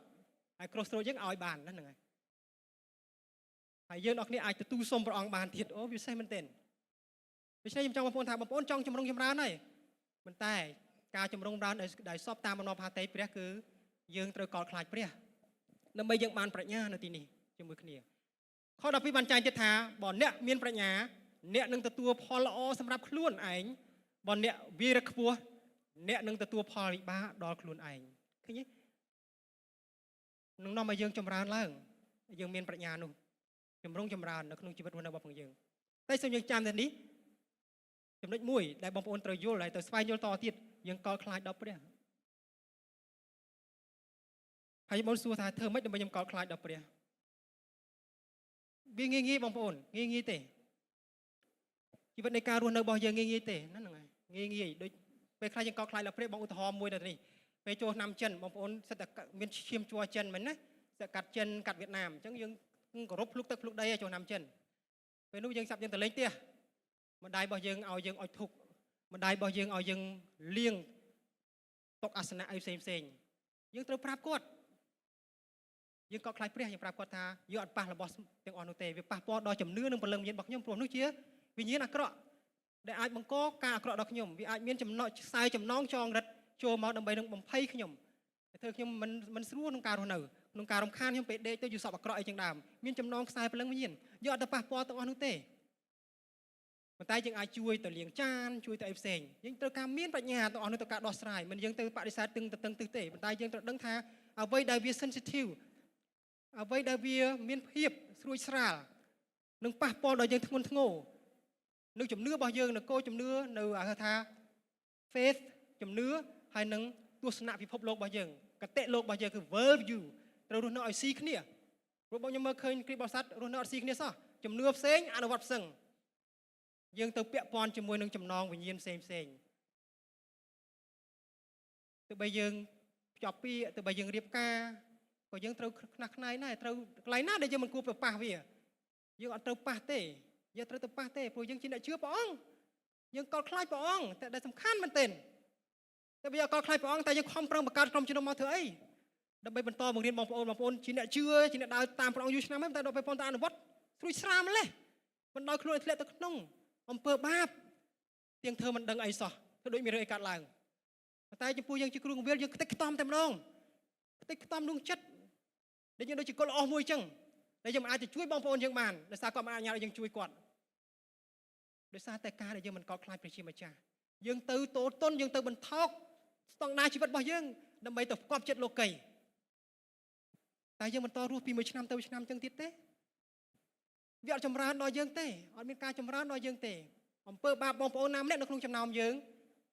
ហើយគ្រូស្រូចយើងឲ្យបានហ្នឹងហើយយើងអ្នកគ្នាអាចទទួលសុំព្រះអង្គបានទៀតអូវាពិសេសមែនទែនដូច្នេះខ្ញុំចង់បងប្អូនថាបងប្អូនចង់ចម្រុងចម្រើនហើយប៉ុន្តែការចម្រុងចម្រើនដែលសពតាមបំណងផាតេព្រះគឺយើងត្រូវកោតខ្លាចព្រះ ដើម្បីយើងបានប្រាជ្ញានៅទីនេះជាមួយគ្នាខ12បានចែងទៀតថាបើអ្នកមានប្រាជ្ញាអ្នកនឹងទទួលផលល្អសម្រាប់ខ្លួនឯងបើអ្នកវារខ្ពស់អ្នកនឹងទទួលផលវិបាកដល់ខ្លួនឯងឃើញទេនឹងនាំឲ្យយើងចម្រើនឡើងយើងមានប្រាជ្ញានោះចម្រុងចម្រើននៅក្នុងជីវិតរបស់ផងយើងតែសូមយើងចាំតែនេះចំណុចមួយដែលបងប្អូនត្រូវយល់ហើយទៅស្វែងយល់តទៀតយើងកល់ខ្លាចដល់ព្រះហើយបងសួរថាធ្វើម៉េចដើម្បីខ្ញុំកល់ខ្លាចដល់ព្រះវាងាយបងប្អូនងាយទេជីវិតនៃការរស់នៅរបស់យើងងាយទេហ្នឹងហើយងាយដូចពេលខ្លះយើងកល់ខ្លាចដល់ព្រះបងឧទាហរណ៍មួយទៅនេះពេលចូលឆ្នាំចិនបងប្អូនសិតតែមានឈាមជ័រចិនមែនណាសិតកាត់ចិនកាត់វៀតណាមអញ្ចឹងយើងគោរពភ្លុកទឹកភ្លុកដីចូលឆ្នាំចិនពេលនោះយើងសាប់យើងទៅលេងផ្ទះម្ដាយរបស់យើងឲ្យយើងអុជធូបម្ដាយរបស់យើងឲ្យយើងលៀងតុអាសនៈអីផ្សេងយើងត្រូវប្រាប់គាត់យើងក៏ខ្លាចព្រះយើងប្រាប់គាត់ថាយើងអត់ប៉ះរបស់ទាំងអស់នោះទេវាប៉ះពាល់ដល់ជំនឿនិងព្រលឹងវិញ្ញាណរបស់ខ្ញុំព្រោះនោះជាវិញ្ញាណអាក្រក់ដែលអាចបង្កការអាក្រក់ដល់ខ្ញុំវាអាចមានចំណងខ្សែចំណងចងរិតចូលមកដើម្បីនឹងបំភ័យខ្ញុំធ្វើខ្ញុំមិនស្រួលក្នុងការរស់នៅក្នុងការរំខានខ្ញុំពេលដេកទៅយូរសពអាក្រក់អីចឹងដើមមានចំណងខ្សែព្រលឹងវិញ្ញាណយើងអត់ទៅប៉ះពាល់ទាំងអស់នោះទេប៉ុន្តែយើងអាចជួយទៅលាងចានជួយទៅអីផ្សេងយើងត្រូវការមានប្រាជ្ញាទាំងអស់នោះទៅការដោះស្រាយមិនយើងទៅបដិសេធទឹងទឹះទេប៉ុន្តែយើងត្រូវដឹងថាអ្វីដែលវា sensitive អ្វីដែលវាមានភាពស្រួយស្រាលនឹងប៉ះពាល់ដល់យើងធ្ងន់ធ្ងរនៅជំនឿរបស់យើងនៅគោលជំនឿនៅហៅថា faith ជំនឿហើយនឹងទស្សនៈពិភពលោករបស់យើងកតិលោករបស់យើងគឺ world view ត្រូវរស់នៅឲ្យស៊ីគ្នាព្រោះបងខ្ញុំមើលឃើញគ្រីស្ទបរិស័ទរស់នៅអត់ស៊ីគ្នាសោះជំនឿផ្សេងអនុវត្តផ្សេងយើងទៅពាក់ព័ន្ធជាមួយនឹងចំណងវិញ្ញាណផ្សេងទោះបីយើងភ្ជាប់ពាក្យទោះបីយើងរៀបការក៏យើងត្រូវខ្នះខ្នែងដែរត្រូវកន្លែងណាដែលយើងមិនគួរទៅប៉ះវាយើងអត់ត្រូវប៉ះទេយើងត្រូវទៅប៉ះទេព្រោះយើងជាអ្នកជឿព្រះអង្គយើងកល់ខ្លាចព្រះអង្គតែដែលសំខាន់មែនទែនតែវាអត់កល់ខ្លាចព្រះអង្គតែយើងខំប្រឹងបង្កើតក្រុមជំនុំមកធ្វើអីដើម្បីបន្តបង្រៀនបងប្អូនជាអ្នកជឿជាអ្នកដើរតាមព្រះអង្គយូរឆ្នាំហើយតែដល់ពេលបងប្អូនទៅអនុវត្តស្រួយស្រាលម្លេះមិនដល់ខ្លួនឲ្យធ្លាក់ទៅក្នុងអំពើបាបទៀងធ្វើមិនដឹងអីសោះធ្វើដូចមានរឿងអីកើតឡើងតែចំពោះយើងជាគ្រូកងវិលយើងខ្ទេចខ្ទាំតែម្ដងខ្ទេចខ្ទាំក្នុងចិត្តដែលយើងដូចជាកុលអស់មួយចឹងដែលយើងមិនអាចទៅជួយបងប្អូនយើងបានដោយសារគាត់មិនអនុញ្ញាតឲ្យយើងជួយគាត់ដោយសារតែការដែលយើងមិនកោតខ្លាចព្រះជាម្ចាស់យើងទៅតូតន់យើងទៅបន្ថោកស្តង់ដារជីវិតរបស់យើងដើម្បីទៅផ្គប់ចិត្តលោកីតែយើងបន្តរស់ពីមួយឆ្នាំទៅមួយឆ្នាំចឹងទៀតទេវាអត់ចម្រើនដល់យើងទេអត់មានការចម្រើនដល់យើងទេអំពើបាបបងប្អូនណាម្នាក់នៅក្នុងចំណោមយើង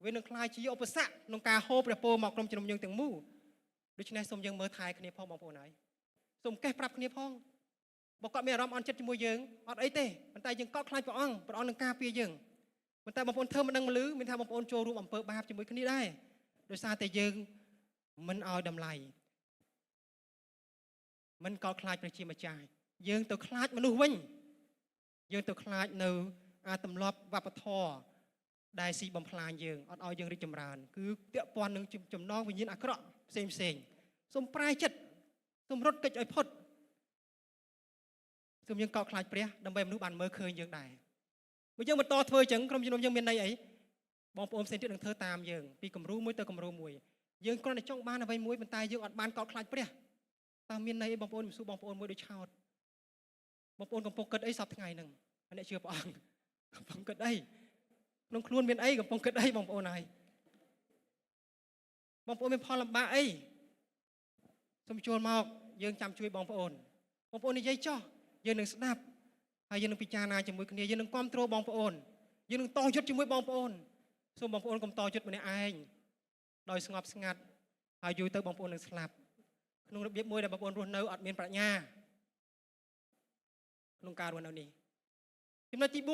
វានឹងក្លាយជាឧបសគ្គក្នុងការហូរព្រះពរមកក្រុមជំនុំយើងទាំងមូលដូច្នេះសូមយើងមើលថែគ្នាផងបងប្អូនហើយសូមកេះប្រាប់គ្នាផងបើគាត់មានអារម្មណ៍អន់ចិត្តជាមួយយើងអត់អីទេប៉ុន្តែយើងកត់ខ្លាចព្រះអង្គនឹងការពារយើងប៉ុន្តែបងប្អូនធ្វើមិនដឹងមិនលឺមានថាបងប្អូនចូលរួមអំពើបាបជាមួយគ្នាដែរដោយសារតែយើងមិនឲ្យតម្លៃមិនកត់ខ្លាចព្រះជាម្ចាស់យើងទៅខ្លាចមនុស្សវិញយើងទៅខ្លាចនៅទម្លាប់វប្បធម៌ដែលស៊ីបំផ្លាញយើងអត់ឲ្យយើងរីកចម្រើនគឺពាក់ព័ន្ធនឹងចំណងវិញ្ញាណអាក្រក់ផ្សេងសូមប្រែចិត្តសូមរត់គេចឲ្យផុតសូមយើងកោតខ្លាចព្រះដើម្បីមនុស្សបានមើលឃើញយើងដែរបើយើងបន្តធ្វើអញ្ចឹងក្រុមជំនុំយើងមានន័យអីបងប្អូនផ្សេងទៀតនឹងធ្វើតាមយើងពីគំរូមួយទៅគំរូមួយយើងគ្រាន់តែចង់បានអ្វីមួយប៉ុន្តែយើងអត់បានកោតខ្លាចព្រះតើមានន័យអីបងប្អូនមិនសួរបងប្អូនមួយដូចឆោតបងប្អូនកំពុងគិតអីសប្តាហ៍ថ្ងៃហ្នឹងអ្នកជឿព្រះអង្គកំពុងគិតអីក្នុងខ្លួនមានអីកំពុងគិតអីបងប្អូនហើយបងប្អូនមានផលលំបាកអីសូមចូលមកយើងចាំជួយបងប្អូននិយាយចោះយើងនឹងស្ដាប់ហើយយើងនឹងពិចារណាជាមួយគ្នាយើងនឹងគាំទ្របងប្អូនយើងនឹងតយុទ្ធជាមួយបងប្អូនសូមបងប្អូនកុំតយុទ្ធម្នាក់ឯងដោយស្ងប់ស្ងាត់ហើយយូរទៅបងប្អូននឹងស្លាប់ក្នុងរបៀបមួយដែលបងប្អូនរស់នៅអត់មានប្រាជ្ញាក្នុងការរស់នៅនេះចំណុចទី4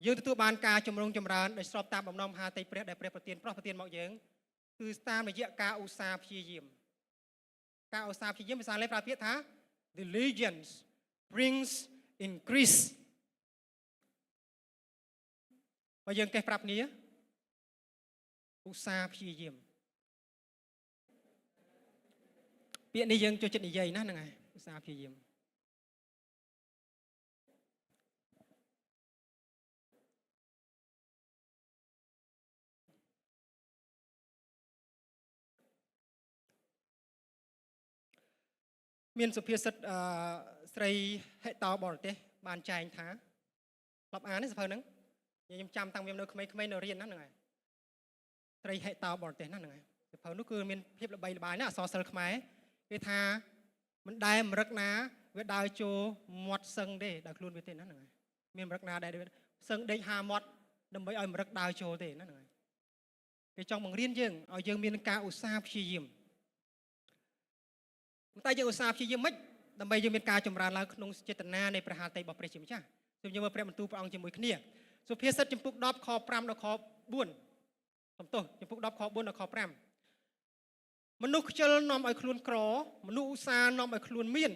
យើងទទួលបានការចម្រុងចម្រើនដោយស្របតាមបំណងមហាតីព្រះដែលព្រះប្រទានមកយើងគឺតាមរយៈការឧស្សាហ៍ព្យាយាមការឧស្សាហ៍ព្យាយាមភាសាអង់គ្លេសប្រើពាក្យថា diligence brings increase បើយើងកេះប្រាប់គ្នាឧស្សាហ៍ព្យាយាមពាក្យនេះយើងចូលចិត្តនិយាយណាហ្នឹងហើយឧស្សាហ៍ព្យាយាម មានសុភាសិតស្រីហេតោបរទេសបានចែងថាក្លបអាននេះសភៅហ្នឹងខ្ញុំចាំតាំងពីនៅក្មេងៗនៅរៀនហ្នឹងហើយស្រីហេតោបរទេសហ្នឹងហើយសភៅនោះគឺមានភាពល្បីល្បាញណាអក្សរសិល្ប៍ខ្មែរគេថាមិនដែលមរឹកណាវាដើរចូលមាត់សឹងទេដល់ខ្លួនវាទេណាហ្នឹងហើយមានមរឹកណាដែលសឹងដេកហាមាត់ដើម្បីឲ្យមរឹកដើរចូលទេណាហ្នឹងហើយគេចង់បង្រៀនយើងឲ្យយើងមានការឧស្សាហ៍ព្យាយាមតែយើងឧស្សាហ៍ព្យាយាមមិនដើម្បីយើងមានការចម្រើនឡើងក្នុងចេតនានៃព្រះハតីរបស់ព្រះជាម្ចាស់សូមយើងមើលព្រះបន្ទូលព្រះអង្គជាមួយគ្នាសុភាសិតចំពុក10ខ5ដល់ខ4សំទោសចំពុក10ខ4ដល់ខ5មនុស្សខ្ជិលនាំឲ្យខ្លួនក្រមនុស្សឧស្សាហ៍នាំឲ្យខ្លួនមាន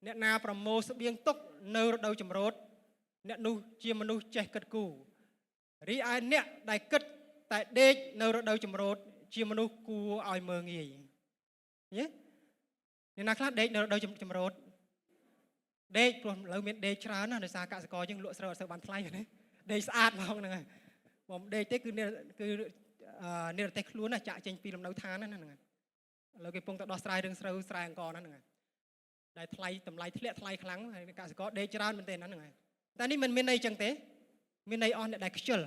អ្នកណាប្រមូលស្បៀងទុកនៅរដូវចម្រូតអ្នកនោះជាមនុស្សចេះគិតគូររីឯអ្នកដែលគិតតែដេកនៅរដូវចម្រូតជាមនុស្សគួរឲ្យមើងងាយយេអ្នកណាខ្លះដេកនៅរដូវចម្រូតដេកព្រោះឥឡូវមានដេកច្រើនណាស់ដោយសារកសិករយើងលក់ស្រូវអត់សូវបានថ្លៃទេដេកស្អាតហ្មងហ្នឹងហើយបំដេកទេគឺនិរទេសខ្លួនណាចាក់ចេញពីលំនៅឋានហ្នឹងហើយឥឡូវគេពងតែដោះស្រាយរឿងស្រូវស្រែអង្គរហ្នឹងហើយដែលថ្លៃតម្លៃធ្លាក់ថ្លៃខ្លាំងហើយកសិករដេកច្រើនមែនទេហ្នឹងហើយតែនេះមិនមានន័យចឹងទេមានន័យអស់អ្នកដែលខ្ជិល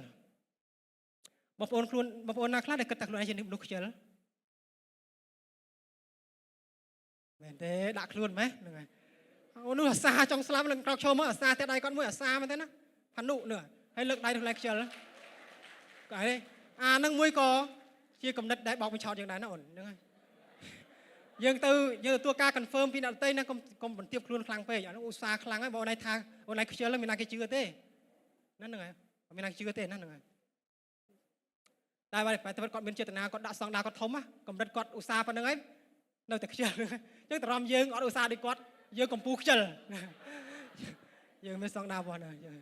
បងប្អូនណាខ្លះដែលគិតថាខ្លួនឯងជាមនុស្សខ្ជិលមែនទេដាក់ខ្លួនម៉េះហ្នឹងហើយអូនោះអាសាចង់ស្លាប់នឹងក្រោកឈរមកអាសាតែដៃគាត់មួយអាសាមែនទេណាផានុនោះហើយលើកដៃខ្លួនឯងខ្ជិលក៏ហើយអានឹងមួយក៏ជាគំនិតដែលបោកបញ្ឆោតយើងដែរណាអូនហ្នឹងហើយយើងទទួលការ confirm ពីអ្នកដទៃណាកុំបន្ទាបខ្លួនខ្លាំងពេកអានោះឧស្សាហ៍ខ្លាំងហើយបងឯងថាអូនឯងខ្ជិលមានណាគេជឿទេហ្នឹងហើយមានណាគេជឿទេណាហ្នឹងហើយតែបើគាត់មានចេតនាគាត់ដាក់ស្តង់ដារគាត់ធំណាកម្រិតគាត់ឧស្សាហ៍ប៉ុណ្្នឹងហើយនៅតែខ្ជិលអញ្ចឹងតរំយើងអត់ឧស្សាហ៍ដូចគាត់យើងកំពុះខ្ជិលយើងមានស្តង់ដាររបស់ណាយើង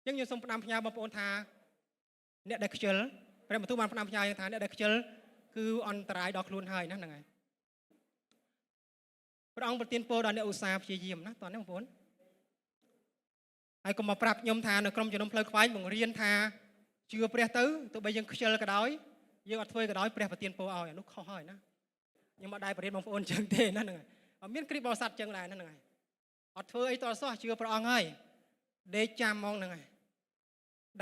ខ្ញុំសូមផ្ដាំផ្ញើបងប្អូនថាអ្នកដែលខ្ជិលព្រះបន្ទូលបានផ្ដាំផ្ញើយើងថាអ្នកដែលខ្ជិលគឺអន្តរាយដល់ខ្លួនហើយណាហ្នឹងហើយព្រះអង្គប្រទានពរដល់អ្នកឧស្សាហ៍ព្យាយាមណាតោះនេះបងប្អូនហើយកុំមកប្រាប់ខ្ញុំថានៅក្រុមជំនុំផ្លូវខ្វែងបង្រៀនថាជឿព្រះទៅទោះបីយើងខ្ជិលក៏ដោយយើងអត់ធ្វើក៏ដោយព្រះប្រទានពរឲ្យអានោះខុសហើយណាខ្ញុំអត់ដែរបរិយាបងប្អូនចឹងទេណាហ្នឹងហើយអត់មានគ្រីបរិស័ទចឹងដែរណាហ្នឹងហើយអត់ធ្វើអីតសោះជឿព្រះអង្គហើយដេកចាំហ្មងហ្នឹងហើយ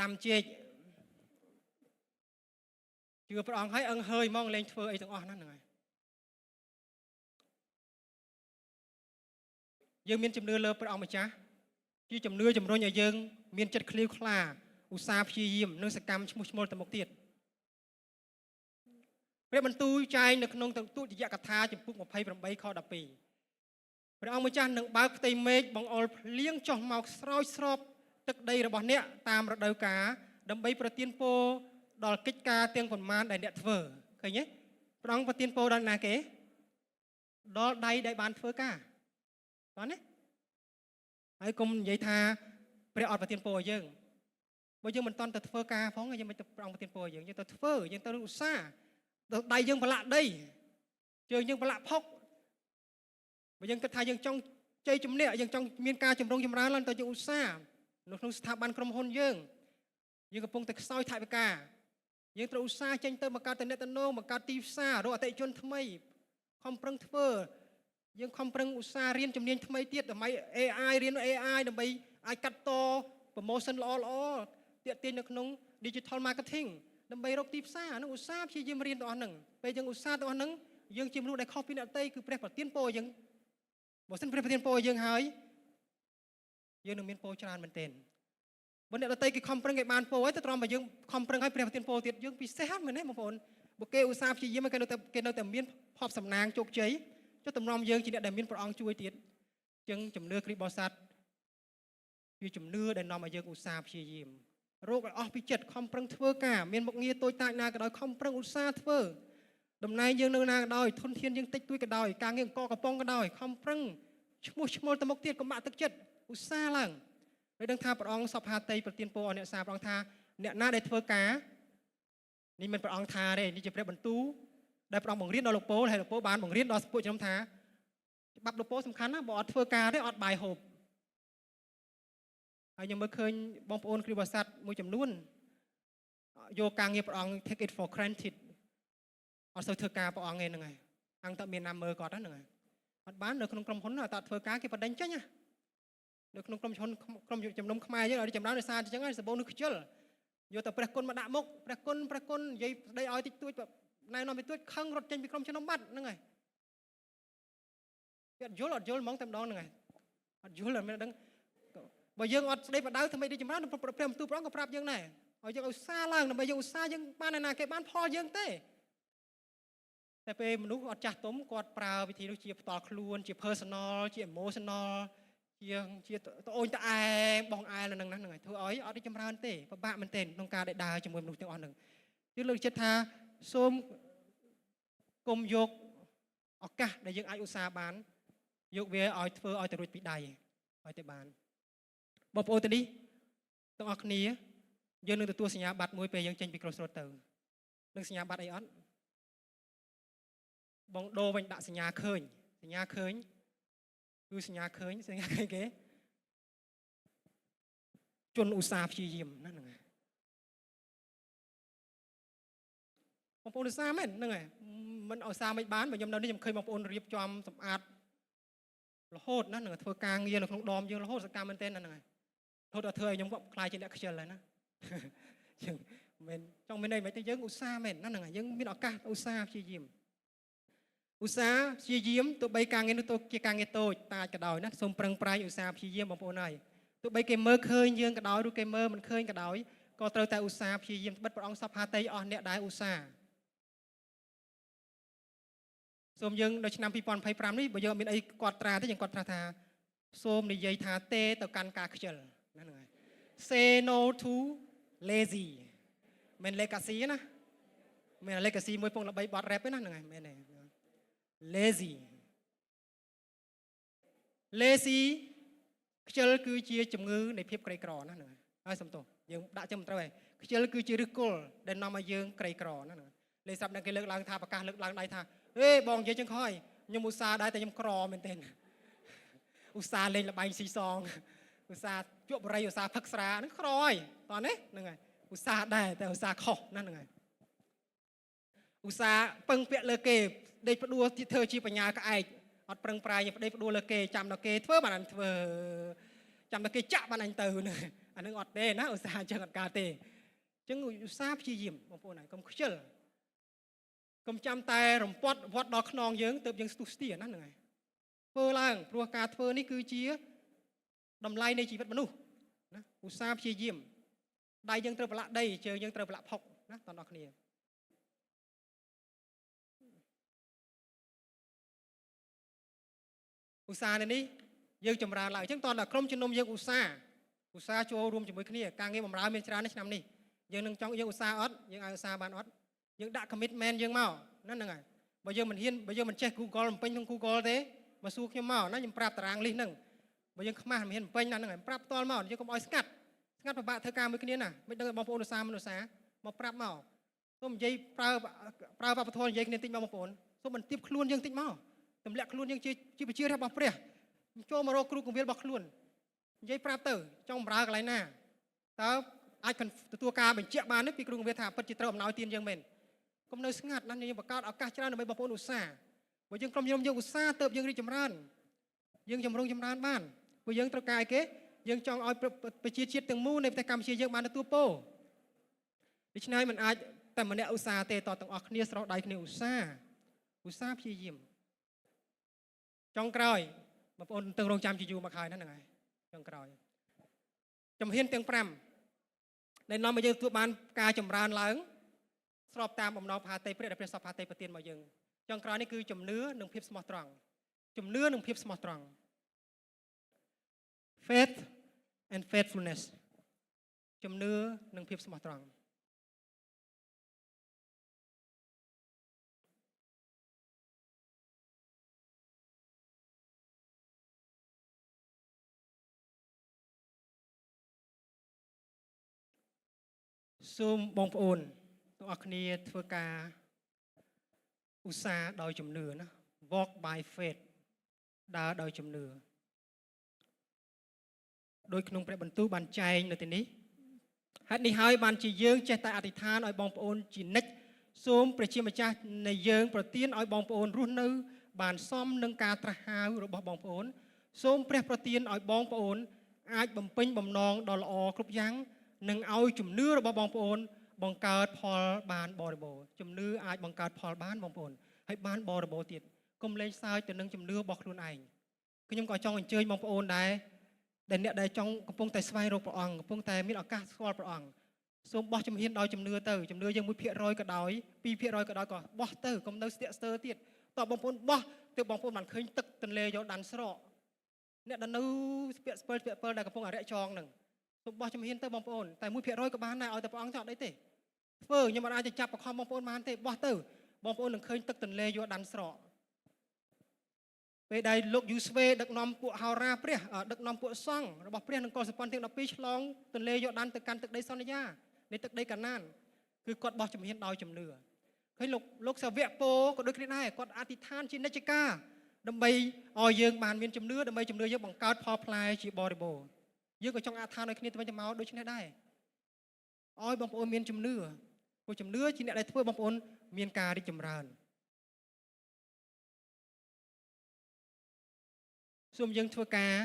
ដាំជែកជឿព្រះអង្គហើយអឹងហើយហ្មងលេងធ្វើអីទាំងអស់ណាហ្នឹងហើយយើងមានជំនឿលើព្រះអង្គម្ចាស់ជាជំនឿជំរុញឲ្យយើងមានចិត្តឃ្លាវខ្លាឧស្សាហ៍ព្យាយាមនិងសកម្មឈ្មោះឈ្មោលទៅមុខទៀតព្រះបន្ទូលចែងនៅក្នុងទុតិយកថាចំពុក28ខ12ព្រះអង្គម្ចាស់នឹងបើកផ្ទៃមេឃបង្អុរភ្លៀងចុះមកស្រោចស្រពទឹកដីរបស់អ្នកតាមរដូវកាលដើម្បីប្រទានពរដល់កិច្ចការទាំងប៉ុន្មានដែលអ្នកធ្វើឃើញទេព្រះអង្គប្រទានពរដល់ណាគេដល់ដៃដែលបានធ្វើការបានទេហើយកុំនិយាយថាព្រះអត់ប្រទានពរឲ្យយើងបើយើងមិនតន់ទៅធ្វើការផងយើងមិនទៅព្រះអង្គប្រទានពរឲ្យយើងទៅធ្វើយើងទៅឧស្សាហ៍ដៃយើងប្រឡាក់ដីជើងយើងប្រឡាក់ផុកបើយើងគិតថាយើងចង់ជ័យជំនះយើងចង់មានការចម្រុងចម្រើនឡើងទៅយើងឧស្សាហ៍នៅក្នុងស្ថាប័នក្រុមហ៊ុនយើងកំពុងតែខ្សោយថវិកាយើងត្រូវឧស្សាហ៍ចេញទៅបង្កើតតំណែងបង្កើតទីផ្សាររកអតិថិជនថ្មីខំប្រឹងធ្វើយើងខំប្រឹងឧស្សាហ៍រៀនជំនាញថ្មីទៀតដើម្បី AI រៀន AI ដើម្បីអាចកាត់ត promotion ល្អទាក់ទាញនៅក្នុង digital marketing ដើម្បីរកទីផ្សារនោះឧស្សាហ៍ព្យាយាមរៀនទាំងអស់ហ្នឹងពេលយើងឧស្សាហ៍ទាំងអស់ហ្នឹងយើងជាមនុស្សដែលខុសពីអ្នកដទៃគឺព្រះប្រទានពរយើងបើមិនព្រះប្រទានពរយើងហើយយើងនឹងមានពរច្រើនមែនទែនបើអ្នកដទៃគេខំប្រឹងគេបានពរហើយទៅត្រង់បើយើងខំប្រឹងឲ្យព្រះប្រទានពរទៀតយើងពិសេសមែនទេបងប្អូនបើគេឧស្សាហ៍ព្យាយាមគេនៅតែមានភ័ព្វសំណាងជោគជ័យចុះតម្រាំយើងជាអ្នកដែលមានព្រះអង្គជួយទៀតអញ្ចឹងជំនឿគ្រីស្ទបរិស័ទជាជំនឿដែលនាំឲ្យយើងឧស្សាហ៍ព្យាយាមរោគឲ្យអស់ពីចិត្តខំប្រឹងធ្វើការមានមុខងារតូចតាចណាក៏ដោយខំប្រឹងឧស្សាហ៍ធ្វើតំណែងយើងនៅណាក៏ដោយធនធានយើងតិចតួចក៏ដោយការងារអង្គកំប៉ុងក៏ដោយខំប្រឹងឈ្មោះឈ្មោលទៅមុខទៀតកុំបាក់ទឹកចិត្តឧស្សាហ៍ឡើងហើយដឹងថាព្រះអង្គសពហាតីប្រទានពរឲ្យអ្នកសាព្រះអង្គថាអ្នកណាដែលធ្វើការនេះមិនព្រះអង្គថាទេនេះជាព្រះបន្ទូលដែលព្រះអង្គបង្រៀនដល់លោកពូលហើយលោកពូលបានបង្រៀនដល់ពួកខ្ញុំថាច្បាប់លោកពូលសំខាន់ណាស់បើអត់ធ្វើការទេអត់បាយហូបហើយខ្ញុំមើលឃើញបងប្អូនគ្រីស្ទបរិស័ទមួយចំនួនយកការងារព្រះអង្គ take it for granted អត់សូវធ្វើការព្រះអង្គឯហ្នឹងហើយ ăn tập miền Nam mơ còn đó nữa bắt bán được không hôn là tạo phơi cá cái vật đánh chết nhá được không hôn không chấm nôm khai chứ ở chấm đá nơi xa chứ ngay sẽ bố nước chơi vô tập bạc côn mà đạm mốc bạc côn dây đây oi tít tuổi này nó bị tuổi khăng rốt trên bị không cho nó bắt nữa này cái dối mong tầm đó nữa này dối là mình đang bây giờ ở đây bắt đầu thì mấy đi chấm đá nó prem tu prong có prap dương này ở giờ xa làng là bây giờ xa dương ban này là cái ban pho dương thếแต่เป็นมนุษย์อดจัดต้มกอดปลาวิธีเราเชียร์ต่อครูนเชียร์ personal เชียร์ emotional เชียร์ตัวโอนตาไอบองไอแล้วนั่งนั้นหนึ่งเธออ้อยอดได้จำรานเต้ปะบะมันเต้นต้องการได้ดาวจำมวยมนุษย์ตัวอ่อนหนึ่งยึดเลือกเช็ดทาส้มกลมยกออกกะได้ยังไออุตสาบานยกเวออ้อยเธออ้อยแต่รุ่ยปีใดอ้อยแต่บานบอกโอตัวนี้ต้องออกนี้ยังนึกตัวสัญญาบัตรมวยไปยังเจนปีกรสโรเตอร์นึกสัญญาบัตรไอออนบองโดมันด่าสัญญาเคยคือสัญญาเคยเก๋จนอุตสาห์พยายามนั่นไงบางคนอุตสาห์แม่นนั่นไงมันเอาซาไม่บ้านแบบยำเราได้ยำเคยบางคนเรียบจอมสำอาดละโหดนั่นไงเธอกลางเยี่ยเราคงดอมยังละโหดสกามมันเต้นนั่นไงโทษเธอยำก็คลายจิตเล็กเฉยเลยนะยังเป็นจ้องไม่ได้ไม่ได้ยังอุตสาห์แม่นนั่นไงยังมีออกกาอุตสาห์พยายามอุตสาห์พยายามตัวใบกางเงินตัวเกี่ยกางเงินโตตายกระดอยนะสมปรังปลายอุตสาห์พยายามบางคนไหนตัวใบเกมเมอร์เคยยืงกระดอยดูเกมเมอร์มันเคยกระดอยก็เติมแต่อุตสาห์พยายามบัดปรองสับพาเตยอ่อนเนี่ยได้อุตสาห์สมยังโดยนำปีปอนไพ่ปรามนี่บ่ยอมเป็นไอ้กอดตราที่ยังกอดตราทาสมในยัยทาเตต่อการกาเฉลนั่นไง say no to lazy เป็นเลกาซีนะเป็นเลกาซีมวยพงระใบบอดแรปไปนั่นไงเป็นไงlazy เฉลคือเจียจมือในเพียบไกลกรอนั่นไงไอ้สมโตยังด่าจำตัวเองเฉลคือเจียรึกลเดินนำมายังไกลกรอนั่นไงเลยสับนักเกลือกลางทาปากกาเลือกลางได้ทาเฮ้ยบองเยอะจังค่อยยมอุตสาได้แต่ยมกรอเป็นเต้นอุตสาเล่นละใบซีซองอุตสาจวบไรอุตสาพักษานั่นครอยตอนนี้นั่นไงอุตสาได้แต่อุตสาขอนั่นไงอุตสาเปิงเปียเลเกได้ประดูที่เธอชีปัญญาก็ไออดเปิงปลายได้ประดูเลเกจำเลเกเพื่อมันเพื่อจำเลเกจับมันอันตื่นอันนึงอดเด้นะอุตสาเจอกันกาเตจึงอุตสาพิจิมบางคนไหนก็เชื่อกำจำแต่รำปอดวัดดอกนองเยิงเติบยังสตุสเตียนั่นไงเพื่อล่างพวกการเพื่อนี่คือเจี๊ยดำไล่ในชีวิตมนุษย์นะอุตสาห์พยายามได้ยังเติบละได้เจอยังเติบละพกนะตอนดอกนี้อุตสาห์ในนี้ยังจำราหลายจังตอนครมชนมยังอุตสาห์โจรวมจมูกนี้การเงินบำราเมียชราในชนำนี้ยังนึงจ้องยังอุตสาห์อดยังอุตสาห์บานอดยังด่าคอมมิชเมนต์ยังเมานั่นไงบ่ยังมันเฮียนบ่ยังมันเช็ค Google มันเป็นของ Google เด้มาสู้ยังเมานั่นยังปรับตารางลินั่งบ่ยังขมามันเฮียนเป็นนั่นไงปรับตอนเมายังก็บ่อยสกัดประบะเธอการมือนี้น่ะไม่ได้บางคนอุตสาห์มันอุตสาห์มาปรับเมาส้มยัยปลาปะทอนยัยเนี่ยติดมาบางคนส้มมันติดคล้วนยังติดเมาตำแหลกคล้วนยังจีบเชื่อแทบบ่เปรี้ยโจมาโรครูกงเวียนบ่คล้วนยัยปรับเตอจ้องปลาอะไรน่ะแต่ไอ้คนตัวการเป็นเจี๊ยบมาเนี่ยปีกรุงเวียนถามปัจจิตรมน้อยตีนยังเป็นก็ในสงัดนั่นยังประกาศอากาศชราในใบบปนอุตสาห์ว่ายังกรมยังอุตสาห์เติบยังรีจำรานยังจำรงจำรานบ้านว่ายังตระกายเก๋ยังจองเอาไปเชียดตึงมูในแต่กรรมเชียยังมาในตัวโป้ดิฉันให้มันอาจแต่มันเนี่ยอุตสาห์เตะต่อต่างออกเนียสระได้เนียอุตสาห์พี่ยิ้มจองกรอยบปนตึงรงจำจีจูมาขายนั่นไงจองกรอยจำเฮียนเตียงแปมในน้องมายังตัวบ้านกาจำรานหลังสอบตามอมนอพาเตยเปรียบเป็นสอบพาเตยปฏินมายังจังกราวนี่คือจมเนื้อหนึ่งเพียบสมอตรังจมเนื้อหนึ่งเพียบสมอตรัง faith and faithfulness จมเนื้อหนึ่งเพียบสมอตรังซูมบองปอนตัวอักเนียทวกาอุตสาห์โดยจำเนื้อนะ walk by faith ดาโดยจำเนื้อโดยขนมเปรย์บรรทุบานใจในที่นี้ฮัตนี่หายบานจีเยื้องใจแต่อธิษฐานอ้อยบองปอนจีนิด សូមព្រះជាម្ចាស់នៃយើងប្រទានឲ្យបងប្អូនរស់នៅបានសមនឹងការត្រាស់ហៅរបស់បងប្អូនសូមព្រះប្រទានឲ្យបងប្អូនអាចបំពេញបំណងដ៏ល្អគ្រប់យ៉ាងនិងឲ្យជំនឿរបស់បងប្អូនបង្កើតផលបានបរិបូរណ៍ជំនឿអាចបង្កើតផលបានបងប្អូនហើយបានបរិបូរណ៍ទៀតកុំលែងសើចទៅនឹងជំនឿរបស់ខ្លួនឯងខ្ញុំក៏ចង់អញ្ជើញបងប្អូនដែរដែលអ្នកដែលចង់កំពុងតែស្វែងរកព្រះអង្គកំពុងតែមានឱកាសស្គាល់ព្រះអង្គសូមបោះជំហានដោយជំនឿទៅជំនឿយើង1%ក៏ដោយ2%ក៏ដោយក៏បោះទៅកុំនៅស្ទាក់ស្ទើរទៀតតើបងប្អូនបោះទើបបងប្អូនបានឃើញទឹកទន្លេយ៉ូដានស្រកអ្នកដែលនៅស្ពាក់ស្ពិលដែលកំពុងអរិយចងហ្នឹងសូមបោះជំហានទៅបងប្អូនតែ1%ក៏បានដែរឲ្យតែព្រះអង្គចោលអីទេធ្វើខ្ញុំមិនអាចទៅចាប់បខំបងប្អូនបានទេបោះទៅបងប្អូននឹងឃើញទឹកទន្លេយ៉ូដានស្រកពេលដែលលោកយូស្វេដឹកនាំពួកហោរាព្រះដឹកនាំពួកសង្ឃរបស់ព្រះនិងកុលសម្ព័ន្ធទាំង12ឆ្លងទន្លេយ៉ូដានទៅកាន់ទឹកដីសន្យានៃទឹកដីកាណានគឺគាត់បោះជំហានដោយជំនឿឃើញលោកសាវកពោក៏ដូចគ្នាដែរគាត់អធិដ្ឋានជានិច្ចកាលដើម្បីឲ្យយើងបានមានជំនឿដើម្បីជំនឿយើងបង្កើតផលផ្លែជាបរិបូរណ៍យើងក៏ចង់អធិដ្ឋានឲ្យគ្នាទៅវិញទៅមកដូចគ្នាដែរឲ្យបងប្អូនមានជំនឿព្រោះជំនឿជាអ្នកដែលធ្វើបងប្អូនមានការរីកចម្រើនសូមយើងធ្វើការ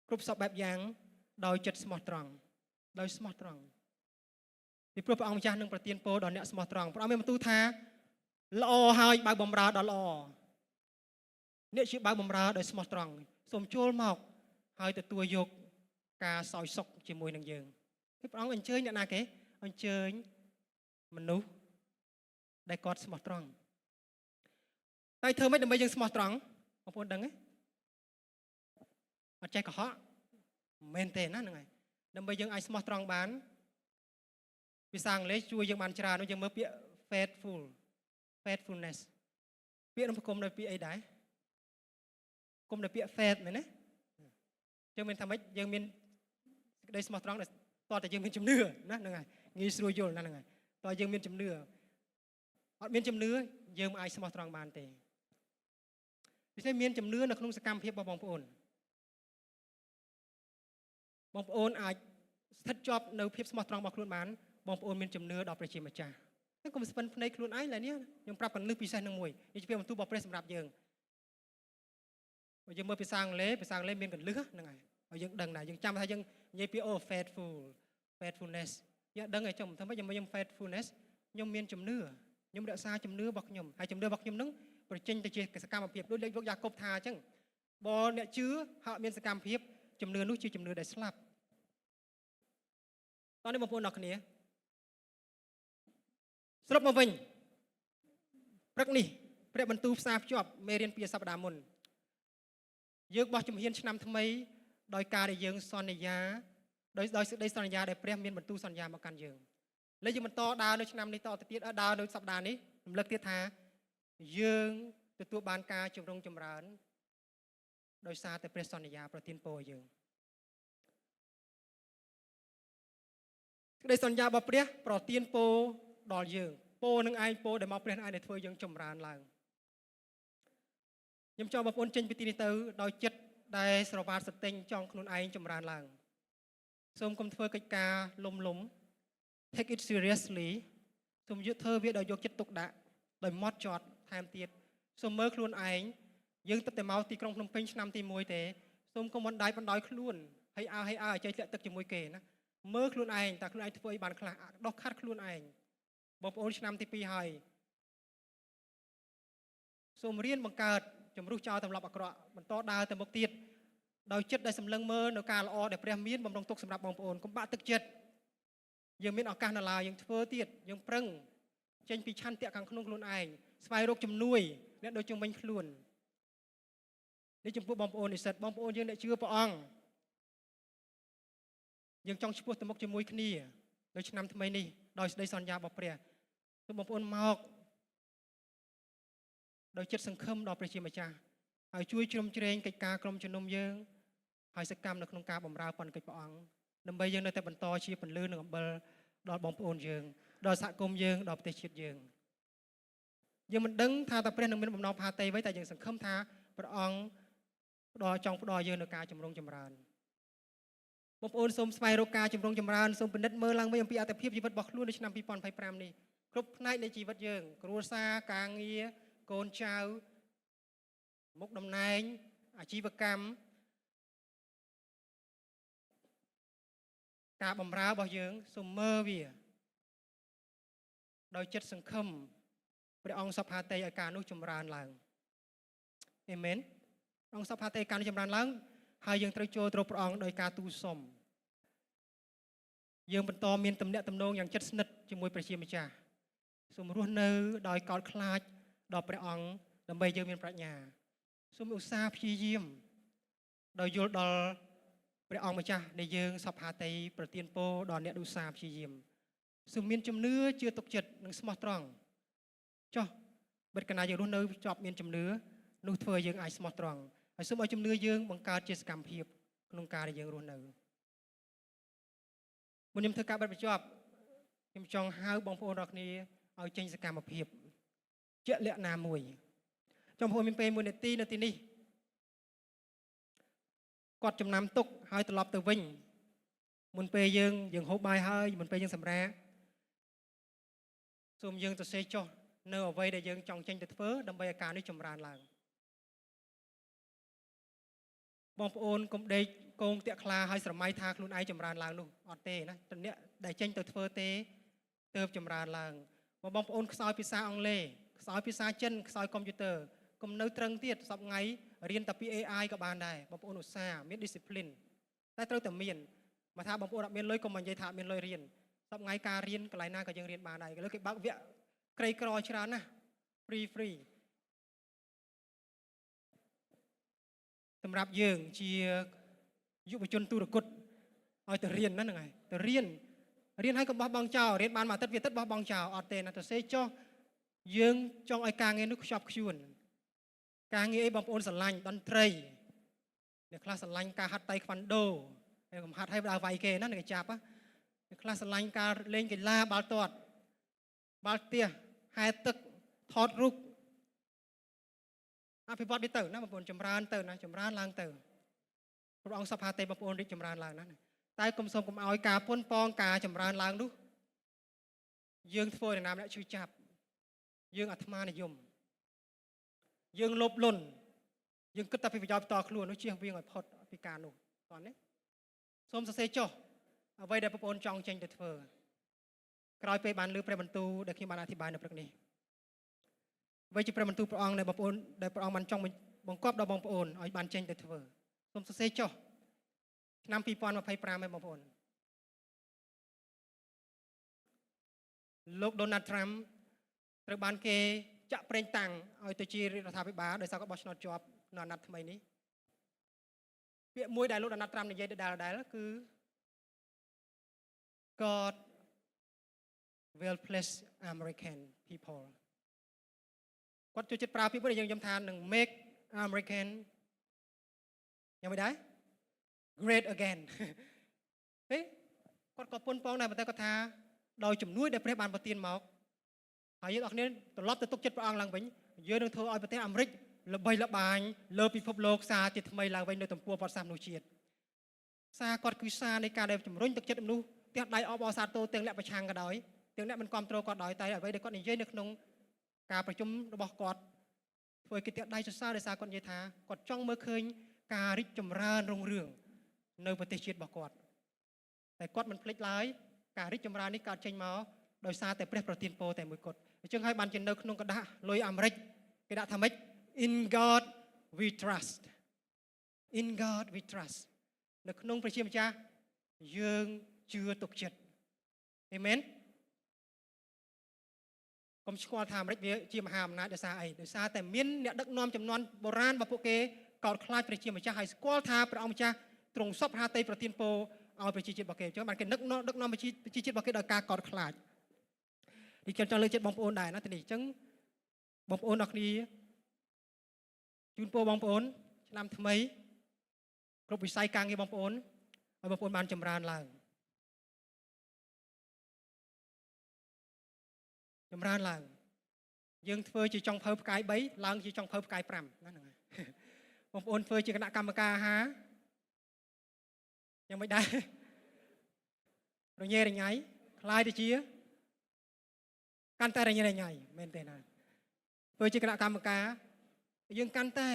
គ្រប់សពបែបយ៉ាងដោយចិត្តស្មោះត្រង់ដោយស្មោះត្រង់ពីព្រោះព្រះអង្គម្ចាស់នឹងប្រទានពរដល់អ្នកស្មោះត្រង់ព្រះអង្គមានបន្ទូលថាល្អហើយបើបំរើដល់ល្អអ្នកជាបើបំរើដោយស្មោះត្រង់សូមចូលមកហើយទទួលយកការសោយសុខជាមួយនឹងយើងគឺព្រះអង្គអញ្ជើញអ្នកណាគេអញ្ជើញមនុស្សដែលគាត់ស្មោះត្រង់តែធ្វើម៉េចដើម្បីយើងស្មោះត្រង់បងប្អូនដឹងទេអត់ចេះកុហកមែនទេណាហ្នឹងហើយដើម្បីយើងអាចស្មោះត្រង់បានភាសាអង់គ្លេសជួយយើងបានច្រើនយើងមើលពាក្យ faithfulness ពាក្យនោះគុំដោយពាក្យអីដែរគុំដោយពាក្យ faith មែនទេយើងមានថាម៉េចយើងមានសេចក្តីស្មោះត្រង់តើតែយើងមានជំនឿណាហ្នឹងហើយងាយស្រួលយល់ណាហ្នឹងហើយតើយើងមានជំនឿអត់មានជំនឿយើងមិនអាចស្មោះត្រង់បានទេពិសេសមានជំនឿនៅក្នុងសកម្មភាពរបស់បងប្អូនអាចស្ថិតជាប់នៅភាពស្មោះត្រង់របស់ខ្លួនបានបងប្អូនមានជំនឿដល់ព្រះជាម្ចាស់តែកុំស្ពិនភ្នែកខ្លួនឯងឡើយនេះខ្ញុំប្រាប់កន្លឹះពិសេសនឹងមួយនេះជាបន្ទូលរបស់ព្រះសម្រាប់យើងបើយើងមើលភាសាអង់គ្លេសមានកន្លឹះហ្នឹងហើយឲ្យយើងដឹងដែរយើងចាំថាយើងនិយាយពីfaithfulness យើងដឹងហើយចុះថាម៉េចខ្ញុំ faithfulness ខ្ញុំមានជំនឿខ្ញុំរក្សាជំនឿរបស់ខ្ញុំហើយជំនឿរបស់ខ្ញុំហ្នឹងប្រជិញទៅជាសកម្មភាពដូចលោកយ៉ាកុបថាអញ្ចឹងបើអ្នកជឿហើយមានសកម្មភាពជំនឿនោះជាជំនឿដែលស្លាប់តោះនេះបងប្អូនអ្នកគ្នាសរុបមកវិញព្រឹកនេះព្រះបន្ទូលផ្សារភ្ជាប់មេរៀនពីសប្តាហ៍មុនយើងបោះជំហានឆ្នាំថ្មីដោយការដែលយើងសន្យាដោយសេចក្តីសន្យាដែលព្រះមានបន្ទូលសន្យាមកកាន់យើងលើយើងបន្តដើរនៅឆ្នាំនេះតទៅទៀតដើរនៅសប្តាហ៍នេះរំលឹកទៀតថាយើងទទួលបានការជំរុងចម្រើនដោយសារតែព្រះសន្យាប្រទានពរយើងសេចក្តីសន្យារបស់ព្រះប្រទានពរដល់យើងពរនឹងឯងពរដែលមកព្រះនឹងឯងដែលធ្វើយើងចម្រើនឡើងខ្ញុំចង់បងប្អូនចេញពីទីនេះទៅដោយចិត្តដែលស្រវាតសតិញចង់ខ្លួនឯងចម្រើនឡើងសូមកុំធ្វើកិច្ចការលំ take it seriously សូមយកធ្វើវាដោយយកចិត្តទុកដាក់ដោយម៉ត់ចត់ថែមទៀតសូមមើលខ្លួនឯងយើងទឹកតែមកទីក្រុងភ្នំពេញឆ្នាំទី1ទេសូមកុំបណ្ដោយខ្លួនហើយចេះលាក់ទឹកជាមួយគេណាមើលខ្លួនឯងតើខ្លួនឯងធ្វើអីបានខ្លះដោះខាត់ខ្លួនឯងបងប្អូនឆ្នាំទី2ហើយសូមរៀនបង្កើតជំរុះចោលទម្លាប់អាក្រក់បន្តដើរទៅមុខទៀតដោយចិត្តដែលសម្លឹងមើលនៅការល្អដែលព្រះមានបំរុងទុកសម្រាប់បងប្អូនកុំបាក់ទឹកចិត្តយើងមានឱកាសនៅឡើយយើងធ្វើទៀតយើងប្រឹងចេញពីឆន្ទៈខាងក្នុងខ្លួនឯងស្វែងរកជំនួយអ្នកដូចជំនាញខ្លួននេះចំពោះបងប្អូននិស្សិតបងប្អូនយើងអ្នកជឿព្រះអង្គយើងចង់ឈ្មោះទៅមុខជាមួយគ្នានៅឆ្នាំថ្មីនេះដោយសេចក្តីសន្យារបស់ព្រះសូមបងប្អូនមកដោយចិត្តសង្ឃឹមដល់ព្រះជាម្ចាស់ហើយជួយជ្រោមជ្រែងកិច្ចការក្រុមជំនុំយើងហើយសកម្មនៅក្នុងការបម្រើបណ្ឌកិច្ចព្រះអង្គដើម្បីយើងនៅតែបន្តជាពន្លឺនិងអំបិលដល់បងប្អូនយើងដល់សហគមន៍យើងដល់ប្រទេសជាតិយើងមិនដឹងថាតើព្រះនឹងមានបំណងផាតេអ្វីតែយើងសង្ឃឹមថាព្រះអង្គចង់ផ្ដល់យើងនៅការចម្រុងចម្រើន បងប្អូនសូមស្វែងរកការជំរុងចម្រើនសូមពិនិត្យមើលឡើងវិញអំពីអត្ថប្រយោជន៍ជីវិតរបស់ខ្លួននៅឆ្នាំ2025នេះគ្រប់ផ្នែកនៃជីវិតយើងគ្រួសារការងារកូនចៅមុខតំណែងអាជីវកម្មការបម្រើរបស់យើងសូមមើលវាដោយចិត្តសង្ឃឹមព្រះអង្គសព្ហាតីឲ្យការនោះចម្រើនឡើងអេមែនព្រះអង្គសព្ហាតីការនោះចម្រើនឡើងហើយយើងត្រូវចូលទៅព្រះអង្គដោយការទូលសុំយើងបន្តមានទំនាក់ទំនងយ៉ាងជិតស្និទ្ធជាមួយព្រះជាម្ចាស់សូមរស់នៅដោយកោតខ្លាចដល់ព្រះអង្គដើម្បីយើងមានប្រាជ្ញាសូមឧស្សាហ៍ព្យាយាមដោយយល់ដល់ព្រះអង្គម្ចាស់ដែលយើងសព្ហាតីប្រទានពរដល់អ្នកឧស្សាហ៍ព្យាយាមសូមមានជំនឿជឿទុកចិត្តនិងស្មោះត្រង់ចុះបិទកណាយើងរស់នៅជាប់មានជំនឿនោះធ្វើឲ្យយើងអាចស្មោះត្រង់ហើយសូមឲ្យជំនឿយើងបង្កើតជាសកម្មភាពក្នុងការដែលយើងរស់នៅមុនខ្ញុំធ្វើការបិទបញ្ចប់ខ្ញុំចង់ហៅបងប្អូនរាល់គ្នាឲ្យចេញសកម្មភាពជាក់លាក់ណាមួយចំពោះមានពេល1នាទីនៅទីនេះគាត់ចំណាំទុកហើយត្រឡប់ទៅវិញមុនពេលយើងហូបបាយហើយមុនពេលយើងសម្រាកសូមយើងសរសេរចុះនៅអ្វីដែលយើងចង់ចេញទៅធ្វើដើម្បីឲ្យការនេះចម្រើនឡើងបងប្អូនកុំដេកកងតាក់ខ្លាហើយស្រមៃថាខ្លួនឯងចម្រើនឡើងនោះអត់ទេណាតអ្នកដែលចេញទៅធ្វើទេទើបចម្រើនឡើងបងប្អូនខ្សោយភាសាអង់គ្លេសខ្សោយភាសាចិនខ្សោយកុំព្យូទ័រកុំនៅត្រឹងទៀតសប្ថ្ងៃរៀនតែពី AI ក៏បានដែរបងប្អូនឧស្សាហ៍មាន discipline តែត្រូវតែមានមកថាបងប្អូនអត់មានលុយកុំនិយាយថាអត់មានលុយរៀនសប្ថ្ងៃការរៀនកន្លែងណាក៏យើងរៀនបានដែរឥឡូវគេបើកវគ្គក្រីក្រច្រើនណាស់ free សម្រាប់យើងជាយុវជនទុរគតឲ្យទៅរៀនហ្នឹងហើយទៅរៀនហើយកុំបោះបង់ចោលរៀនបានមួយអាទិត្យវាអាទិត្យបោះបង់ចោលអត់ទេណាទៅសេចុះយើងចង់ឲ្យការងារនោះខ្ជាប់ខ្ជួនការងារអីបងប្អូនស្រឡាញ់តន្ត្រីអ្នកខ្លះស្រឡាញ់ការហាត់តៃខ្វាន់ដូហើយកុំហាត់ឲ្យដើរវាយគេណាគេចាប់អ្នកខ្លះស្រឡាញ់ការលេងកីឡាបាល់ទាត់បាល់ទះហែលទឹកថតរូបអភិវឌ្ឍវាទៅណាបងប្អូនចម្រើនទៅណាចម្រើនឡើងទៅព្រះអង្គសព្ហាទេបងប្អូនរីកចម្រើនឡើងណាតែគុំសូមកុំឲ្យការពុនប៉ងការចម្រើនឡើងនោះយើងធ្វើនៅណាម្នាក់ឈឺចាប់យើងអាត្មានិយមយើងលោភលន់យើងគិតតែពីប្រយោជន៍ផ្ទាល់ខ្លួននោះជៀសវាងឲ្យផុតពីការនោះតោះនេះសូមសរសេរចុះអ្វីដែលបងប្អូនចង់ចេញទៅធ្វើក្រោយពេលបានលើព្រះបន្ទូលដែលខ្ញុំបានអធិប្បាយនៅព្រឹកនេះអ្វីជាព្រះបន្ទូលព្រះអង្គដែលបងប្អូនដែលព្រះអង្គបានចង់បង្គាប់ដល់បងប្អូនឲ្យបានចេញទៅធ្វើសូមសរសេរចុះឆ្នាំ2025ឯងបងប្អូនលោក Donald Trump ត្រូវបានគេចាក់ប្រេងតាំងឲ្យទៅជារដ្ឋាភិបាលដោយសារគាត់បោះឆ្នោតជាប់នៅអាណត្តិថ្មីនេះពាក្យមួយដែលលោក Donald Trump និយាយដដែលគឺ God will bless American people គាត់ចូលចិត្តប្រើពាក្យមួយដែលយើងខ្ញុំថានឹង make American យ៉ាងម៉េចដែរ great again ហេគាត់ក៏ប៉ុនប៉ងដែរប៉ុន្តែគាត់ថាដោយជំនួយដែលព្រះបានប្រទានមកហើយយើងអរគ្នាត្រឡប់ទៅទុកចិត្តព្រះអង្គឡើងវិញយើងនឹងធ្វើឲ្យប្រទេសអាមេរិកល្បីល្បាញលើពិភពលោកសារជាថ្មីឡើងវិញនៅទំព័រប្រវត្តិសាស្ត្រមនុស្សជាតិសារគាត់គឺសារនៃការដែលជំរុញទឹកចិត្តមនុស្សទាំងដៃអបអសាទរទាំងអ្នកប្រឆាំងក៏ដោយទាំងអ្នកមិនគ្រប់គ្រងគាត់ដោយតែអ្វីដែលគាត់និយាយនៅក្នុងការប្រជុំរបស់គាត់ធ្វើឲ្យគេទាំងដៃសរសើរដោយសារគាត់និយាយថាគាត់ចង់មើលឃើញការរីកចម្រើនរុងរឿងនៅប្រទេសជាតិរបស់គាត់តែគាត់មិនភ្លេចឡើយការរីកចម្រើននេះកើតចេញមកដោយសារតែព្រះប្រទានពរតែមួយគត់អញ្ចឹងហើយបានជានៅក្នុងกระดาษលុយអាមេរិកគេដាក់ថាម៉េច In God we trust In God we trust នៅក្នុងព្រះជាម្ចាស់យើងជឿទុកចិត្តអេមែនកុំស្គាល់ថាអាមេរិកវាជាមហាអំណាចដោយសារអីដោយសារតែមានអ្នកដឹកនាំចំនួនបុរាណរបស់ពួកគេកោតខ្លាចព្រះជាម្ចាស់ហើយស្គាល់ថាព្រះអង្គម្ចាស់ទ្រង់សពហាតីប្រទានពរឲ្យប្រជាជាតិរបស់គេអញ្ចឹងបានគេដឹកនាំប្រជាជាតិរបស់គេដោយការកោតខ្លាចនេះខ្ញុំចង់លើកចិត្តបងប្អូនដែរណាទីនេះអញ្ចឹងបងប្អូនអរគ្នាជូនពរបងប្អូនឆ្នាំថ្មីគ្រប់វិស័យការងារបងប្អូនឲ្យបងប្អូនបានចម្រើនឡើងយើងធ្វើជាចុងភៅផ្កាយ3ឡើងជាចុងភៅផ្កាយ5ណាហ្នឹងហើយបងប្អូនធ្វើជាគណៈកម្មការអាហារ ยังไม่ได้រញ៉េរញ៉ៃខ្លាយទៅជាកាន់តែរញ៉េរញ៉ៃមែនទេណាធ្វើជាគណៈកម្មការយើងកាន់តែ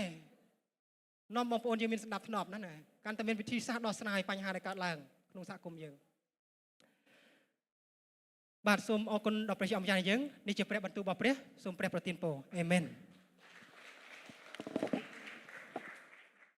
នាំបងប្អូនយើងមានស្ដាប់ធ្នាប់ណាស់ណាកាន់តែមានវិធីសាស្ត្រដោះស្រាយបញ្ហាដែលកើតឡើងក្នុងសហគមន៍យើងបាទសូមអរគុណដល់ព្រះជាម្ចាស់យើងនេះជាព្រះបន្ទូលរបស់ព្រះសូមព្រះប្រទានពរអេមែន